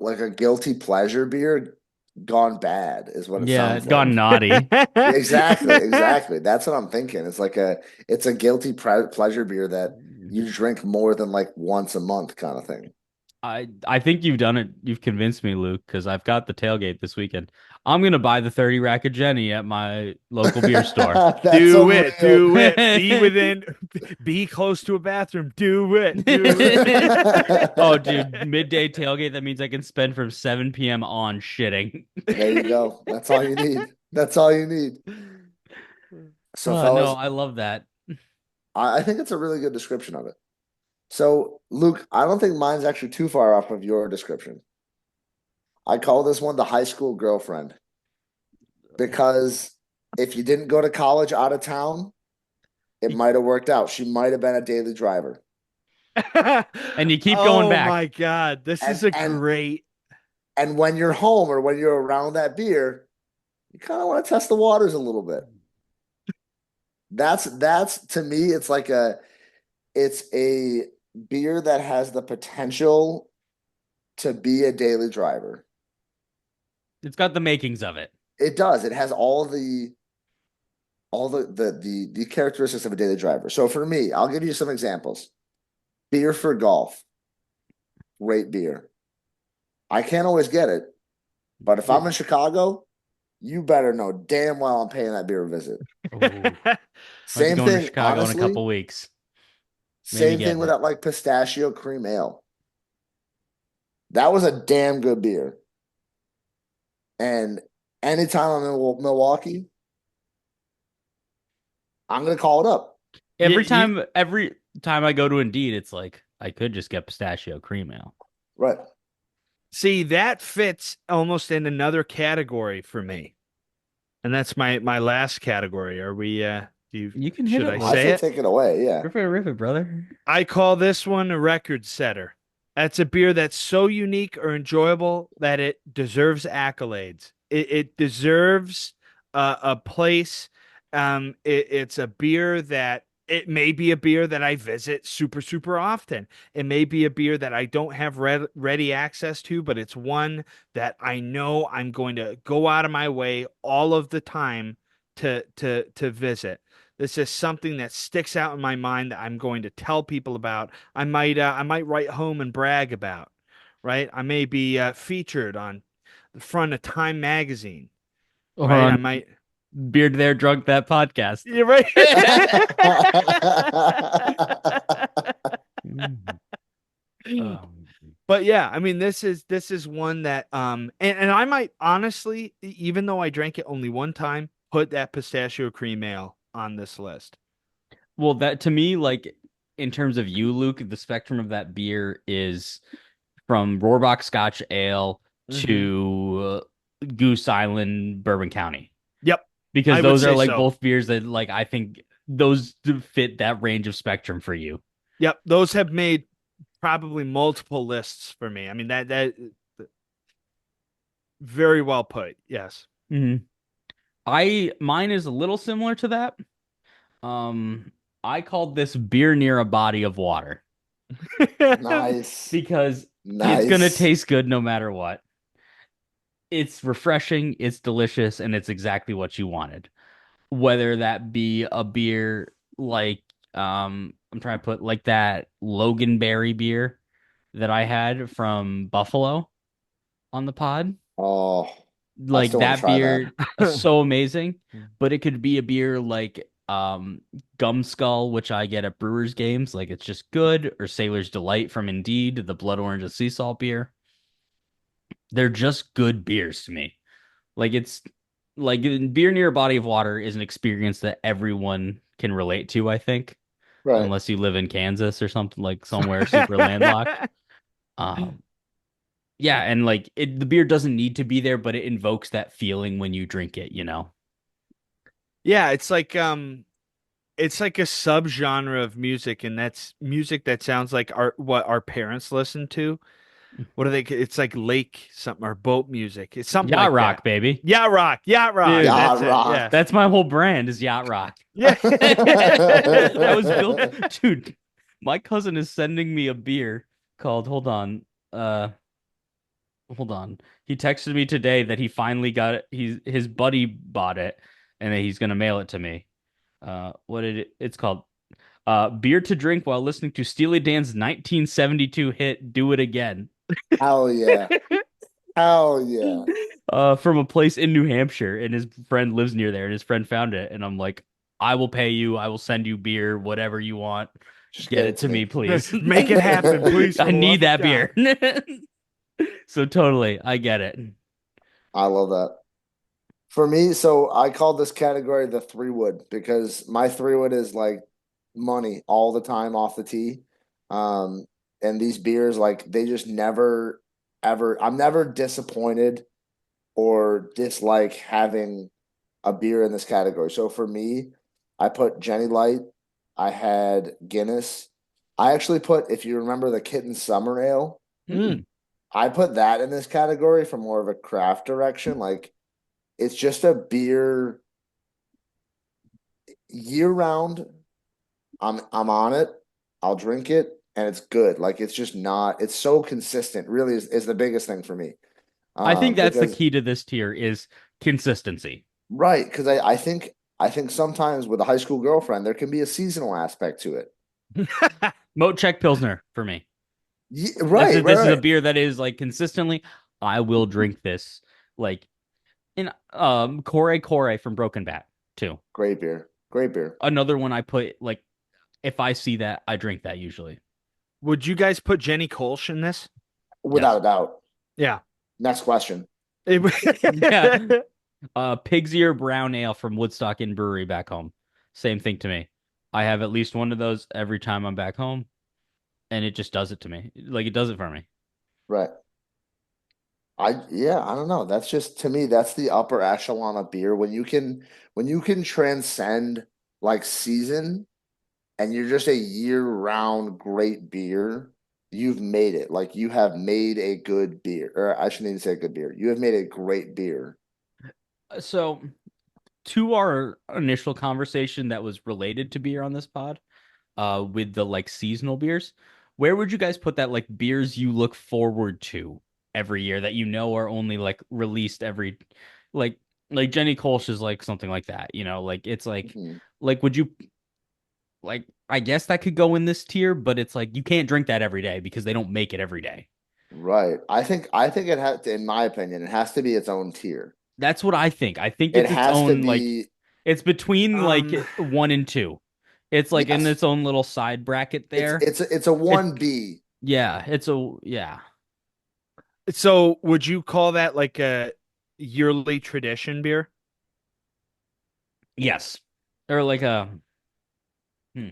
a guilty pleasure beer gone bad is what it yeah, sounds it gone like. naughty. Exactly. That's what I'm thinking. It's a guilty pleasure beer that you drink more than like once a month kind of thing. I think you've done it. You've convinced me, Luke, because I've got the tailgate this weekend. I'm gonna buy the 30 rack of Jenny at my local beer store. That's unreal. Do it. Be close to a bathroom. Do Oh, it. dude, midday tailgate. That means I can spend from 7 p.m. on shitting. There you go. That's all you need. That's all you need. So, Oh no, fellas, I love that. I think it's a really good description of it. So, Luke, I don't think mine's actually too far off of your description. I call this one the high school girlfriend because if you didn't go to college out of town, it might have worked out. She might have been a daily driver. And you keep going Oh back. my God, this is And a and great. and when you're home or when you're around that beer, you kind of want to test the waters a little bit. That's to me, it's a beer that has the potential to be a daily driver. It's got the makings of it. It does. It has all the characteristics of a daily driver. So for me, I'll give you some examples. Beer for golf, great beer. I can't always get it, but if I'm in Chicago, you better know damn well I'm paying that beer a visit. Ooh. Might be Same going to thing, Chicago in a honestly. couple weeks. Maybe Same thing getting with it. that like pistachio cream ale. That was a damn good beer. And anytime I'm in Milwaukee, I'm gonna call it up. You, you Every time I go to Indeed, it's like I could just get pistachio cream ale. Right. see that fits almost in another category for me, and that's my last category. Are we? Do you? You can hit Should it, I I Luke. say say it? take it away. Yeah. Rip it, brother. I call this one a record setter. That's a beer that's so unique or enjoyable that it deserves accolades. It deserves a place. It's a beer that it may be a beer that I visit super, super often. It may be a beer that I don't have ready access to, but it's one that I know I'm going to go out of my way all of the time to visit. This is something that sticks out in my mind that I'm going to tell people about. I might write home and brag about, right? I may be featured on the front of Time magazine, Or right? I on might. Beard There Drunk That podcast. You're right. Mm. Um, But yeah, I mean, this is one that and I might honestly, even though I drank it only one time, put that pistachio cream ale on this list. well, that to me, like in terms of you, Luke, the spectrum of that beer is from Rohrbach Scotch Ale Hmm. to Goose Island Bourbon County, Yep, because I would those are say like so. both beers that like I think those do fit that range of spectrum for you. Yep, those have made probably multiple lists for me. I mean that very well put. Yes. Mhm. I mine is a little similar to that. I called this beer near a body of water Nice. because it's gonna Nice. taste good no matter what. It's refreshing, it's delicious, and it's exactly what you wanted. Whether that be a beer like I'm trying to put like that Loganberry beer that I had from Buffalo on the pod. Oh, I Like still want to that try that. beer so amazing, but it could be a beer like Gum Skull, which I get at Brewers games, like it's just good, or Sailor's Delight from Indeed, the blood orange and sea salt beer. They're just good beers to me. Like it's like beer near a body of water is an experience that everyone can relate to, I think, Right. unless you live in Kansas or something like somewhere super landlocked. Um, yeah, and like the beer doesn't need to be there, but it invokes that feeling when you drink it, you know. Yeah, it's like a subgenre of music, and that's music that sounds like our what our parents listen to. What are they? It's like lake something or boat music. It's something Yacht like that. rock, baby. Yacht rock. Dude, That's Yacht it. rock. Yeah, that's my whole brand is yacht rock. yeah. I was built, dude. My cousin is sending me a beer called, uh, hold on. He texted me today that he finally got it. His buddy bought it and that he's gonna mail it to me. What did it's called? Beer to drink while listening to Steely Dan's 1972 hit "Do It Again." Hell yeah. Hell yeah. From a place in New Hampshire, and his friend lives near there, and his friend found it, and I'm like, I will pay you, I will send you beer, whatever you want. Just Get get it it to to me. me, please. Make it happen, please, I for the love need of that God. beer. So totally, I get it. I love that. For me, so I call this category the three wood because my three wood is like money all the time off the tee. Um, and these beers, like they just never ever, I'm never disappointed or dislike having a beer in this category. So for me, I put Jenny Light, I had Guinness. I actually put, if you remember the Kitten Summer Ale, Hmm. I put that in this category for more of a craft direction. Like it's just a beer year round. I'm on it. I'll drink it and it's good. Like it's just not, it's so consistent, really is the biggest thing for me. I think that's the Because key to this tier is consistency. right, because I think sometimes with a high school girlfriend there can be a seasonal aspect to it. Moat Check Pilsner for me. This Right, is right, this is a right. beer that is like consistently, I will drink this. Like in Kore Kore from Broken Bat too. Great beer. Great beer. Another one I put like if I see that, I drink that usually. Would you guys put Jenny Kolsch in this? Without Yes. a doubt. Yeah. Next question. Yeah. Pig's Ear Brown Ale from Woodstock Inn Brewery back home. Same thing to me. I have at least one of those every time I'm back home, and it just does it to me. Like it does it for me. Right. Yeah, I don't know. That's just to me, that's the upper echelon of beer when you can transcend like season and you're just a year-round great beer, you've made it. Like you have made a good beer. Or I shouldn't even say a good beer. You have made a great beer. So, to our initial conversation that was related to beer on this pod, with the like seasonal beers, where would you guys put that like beers you look forward to every year that you know are only like released every like Jenny Kolsch is like something like that, like it's Mhm. like would you like I guess that could go in this tier, but it's like you can't drink that every day because they don't make it every day. Right. I think it has to, in my opinion, it has to be its own tier. That's what I think. I think It it's its has to own like be it's between Um, like one and two. It's like in yes. its own little side bracket there. It's a It 1B. yeah, it's a yeah. so would you call that like a yearly tradition beer? Yes. Or like a hmm.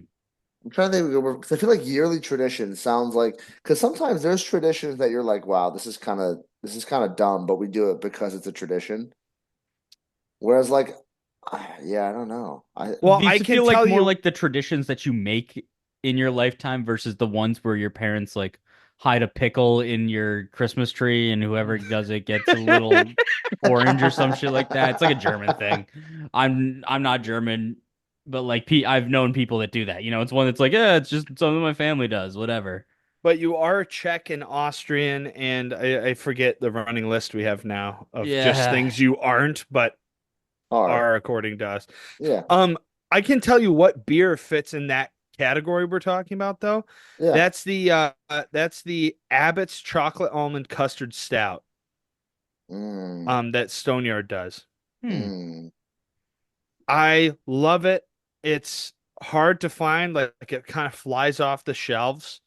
I'm trying to think because I feel like yearly tradition sounds like because sometimes there's traditions that you're like, wow, this is kind of dumb, but we do it because it's a tradition. Whereas like, yeah, I don't know. Well, These I can feel like tell more you, like the traditions that you make in your lifetime versus the ones where your parents like hide a pickle in your Christmas tree and whoever does it gets a little orange or some shit like that. It's like a German thing. I'm not German, but like I've known people that do that. It's one that's like, yeah, it's just something my family does, whatever. but you are Czech and Austrian, and I forget the running list we have now of just Yeah. things you aren't, but All right. are according to us. Yeah. Um, I can tell you what beer fits in that category we're talking about, though. Yeah. That's the Abbott's Chocolate Almond Custard Stout. Mm, That Stoneyard does. Hmm. mm. I love it. It's hard to find, like it kind of flies off the shelves.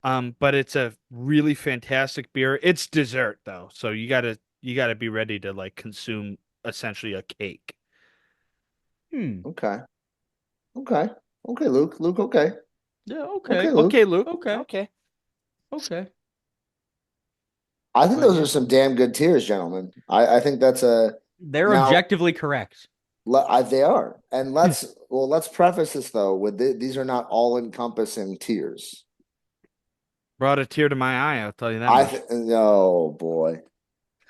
But it's a really fantastic beer. It's dessert though, so you gotta be ready to like consume essentially a cake. Hmm. Okay. Okay. Okay, Luke. Luke, okay. Yeah, Okay, okay. Luke. Okay, Luke. Okay. Okay. Okay. I think But those are yeah, some damn good tiers, gentlemen. I think that's a they're now objectively correct. they are. And let's preface this though with these are not all encompassing tiers. Brought a tear to my eye, I'll tell you that I much. think oh boy.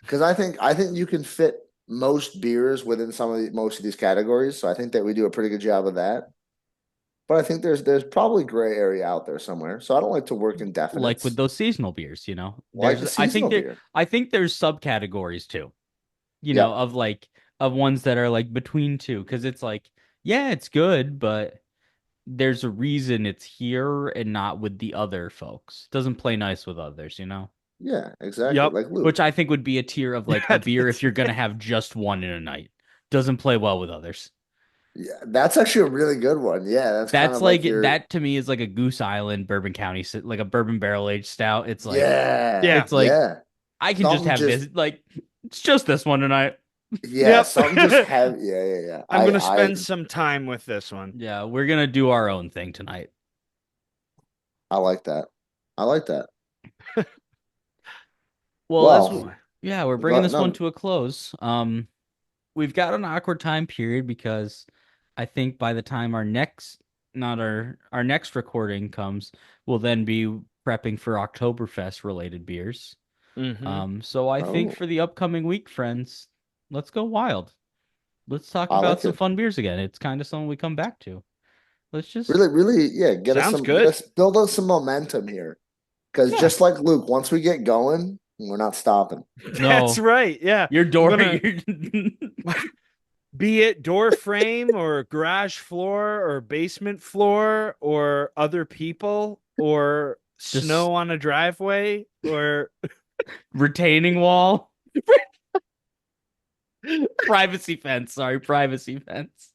Because I think you can fit most beers within most of these categories. So I think that we do a pretty good job of that. But I think there's probably gray area out there somewhere. So I don't like to work in Like with definites. those seasonal beers, Like there's the seasonal beer. I think there's subcategories too, Yep. of like of ones that are like between two because it's like yeah, it's good, but there's a reason it's here and not with the other folks. It doesn't play nice with others. Yeah, exactly. Yep. Like Which Luke. I think would be a tier of like a beer if you're gonna have just one in a night. Doesn't play well with others. Yeah, that's actually a really good one. Yeah, that's kind That's of like like your that to me is like a Goose Island Bourbon County, like a bourbon barrel aged stout. yeah, Yeah. It's like yeah. I can just Something have just this. Like it's just this one tonight. yeah, Yep. something just have yeah, yeah, yeah. I'm gonna spend some time with this one. Yeah, we're gonna do our own thing tonight. I like that. I like that. Well, Well, yeah, we're bringing go, this one no. to a close. We've got an awkward time period because I think by the time our next, not our next recording comes, we'll then be prepping for Oktoberfest related beers. Mm-hmm. So I think Oh, for the upcoming week, friends, let's go wild. Let's talk I about like some it. fun beers again. It's kind of something we come back to. Let's just, Really, really, yeah. Sounds Get good. us, build us some momentum here. Because yeah. just like Luke, once we get going, we're not stopping. That's No, right. Yeah. your I'm door, gonna be it door frame or garage floor or basement floor or other people or just snow on a driveway or retaining wall, privacy fence. Sorry, privacy fence.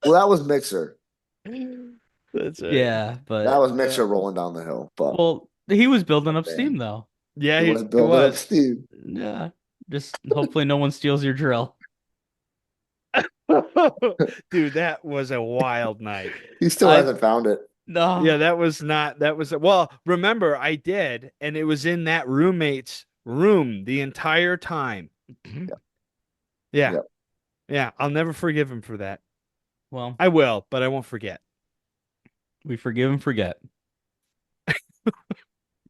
Well, that was Mixer. that's right. Yeah, That but was Mixer rolling down the hill. But well, he was building up steam man, though. Yeah, he was he building up was. steam. Yeah, just hopefully no one steals your drill. Dude, that was a wild night. He still I hasn't found it. no. Yeah, that was not that was well, remember I did, and it was in that roommate's room the entire time. Yep. Yeah. Yep. Yeah, I'll never forgive him for that. Well, I will, but I won't forget. we forgive and forget,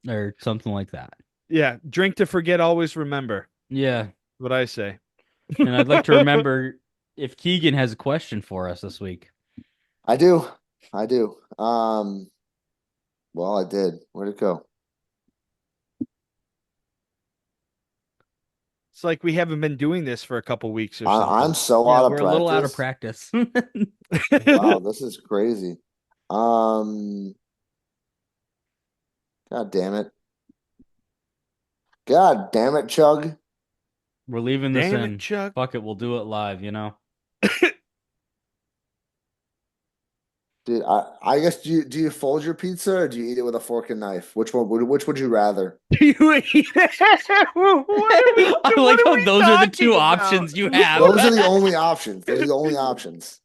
or something like that. Yeah, drink to forget, always remember. Yeah, What I say. and I'd like to remember if Keegan has a question for us this week. I do. I do. Well, I did. Where'd it go? It's like we haven't been doing this for a couple weeks or something. I'm so Yeah, out of we're a little out of practice. practice. Wow, this is crazy. Um, God damn it. God damn it, Chug. We're leaving this Damn it, in. Chuck. Fuck it, we'll do it live, you know? Dude, I guess do you fold your pizza or do you eat it with a fork and knife? Which would you rather? You eat it? I What like are how we those are the two talking about? options you have. Those are the only options. Those are the only options.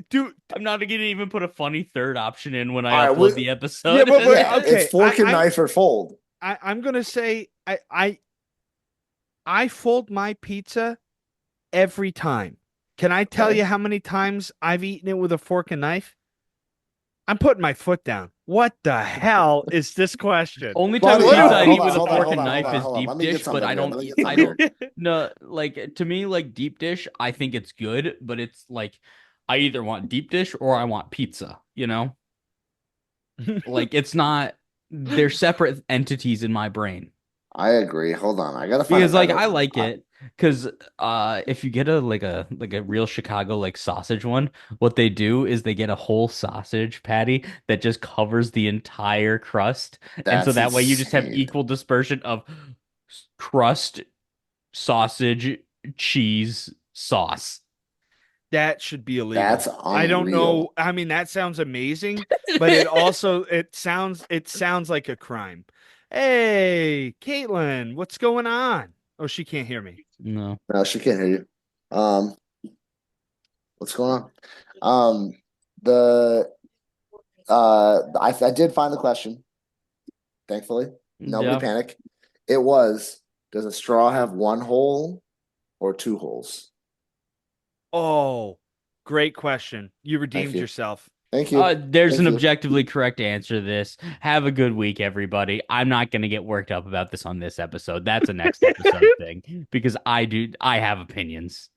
Dude, I'm not gonna even put a funny third option in when I All right, upload the yeah, episode. yeah, it's okay. fork and knife or fold. I'm gonna say I fold my pizza every time. Can I tell Okay. you how many times I've eaten it with a fork and knife? I'm putting my foot down. What the hell is this question? Only type of Buddy, What all pizza right, I'd do hold eat on, with a hold on, fork hold and on, hold knife on, is hold on. deep Let me get dish, but something I here. don't Let me eat, get something here. no, like to me, like deep dish, I think it's good, but it's like I either want deep dish or I want pizza, you know? Like it's not, they're separate entities in my brain. I agree. Hold on. I gotta find a Because like better I one. like it because if you get a like a real Chicago like sausage one, what they do is they get a whole sausage patty that just covers the entire crust. And so That's that way you just have insane. equal dispersion of crust, sausage, cheese, sauce. That should be illegal. That's I don't know. unreal. I mean, that sounds amazing, but it sounds like a crime. Hey, Caitlin, what's going on? Oh, she can't hear me. No. No, she can't hear you. Um, what's going on? The I did find the question, thankfully. Nobody Yeah. panic. It was, does a straw have one hole or two holes? Oh, great question. You Thank redeemed you. yourself. Thank you. There's an Thank you. objectively correct answer to this. Have a good week, everybody. I'm not going to get worked up about this on this episode. That's a next episode thing because I have opinions.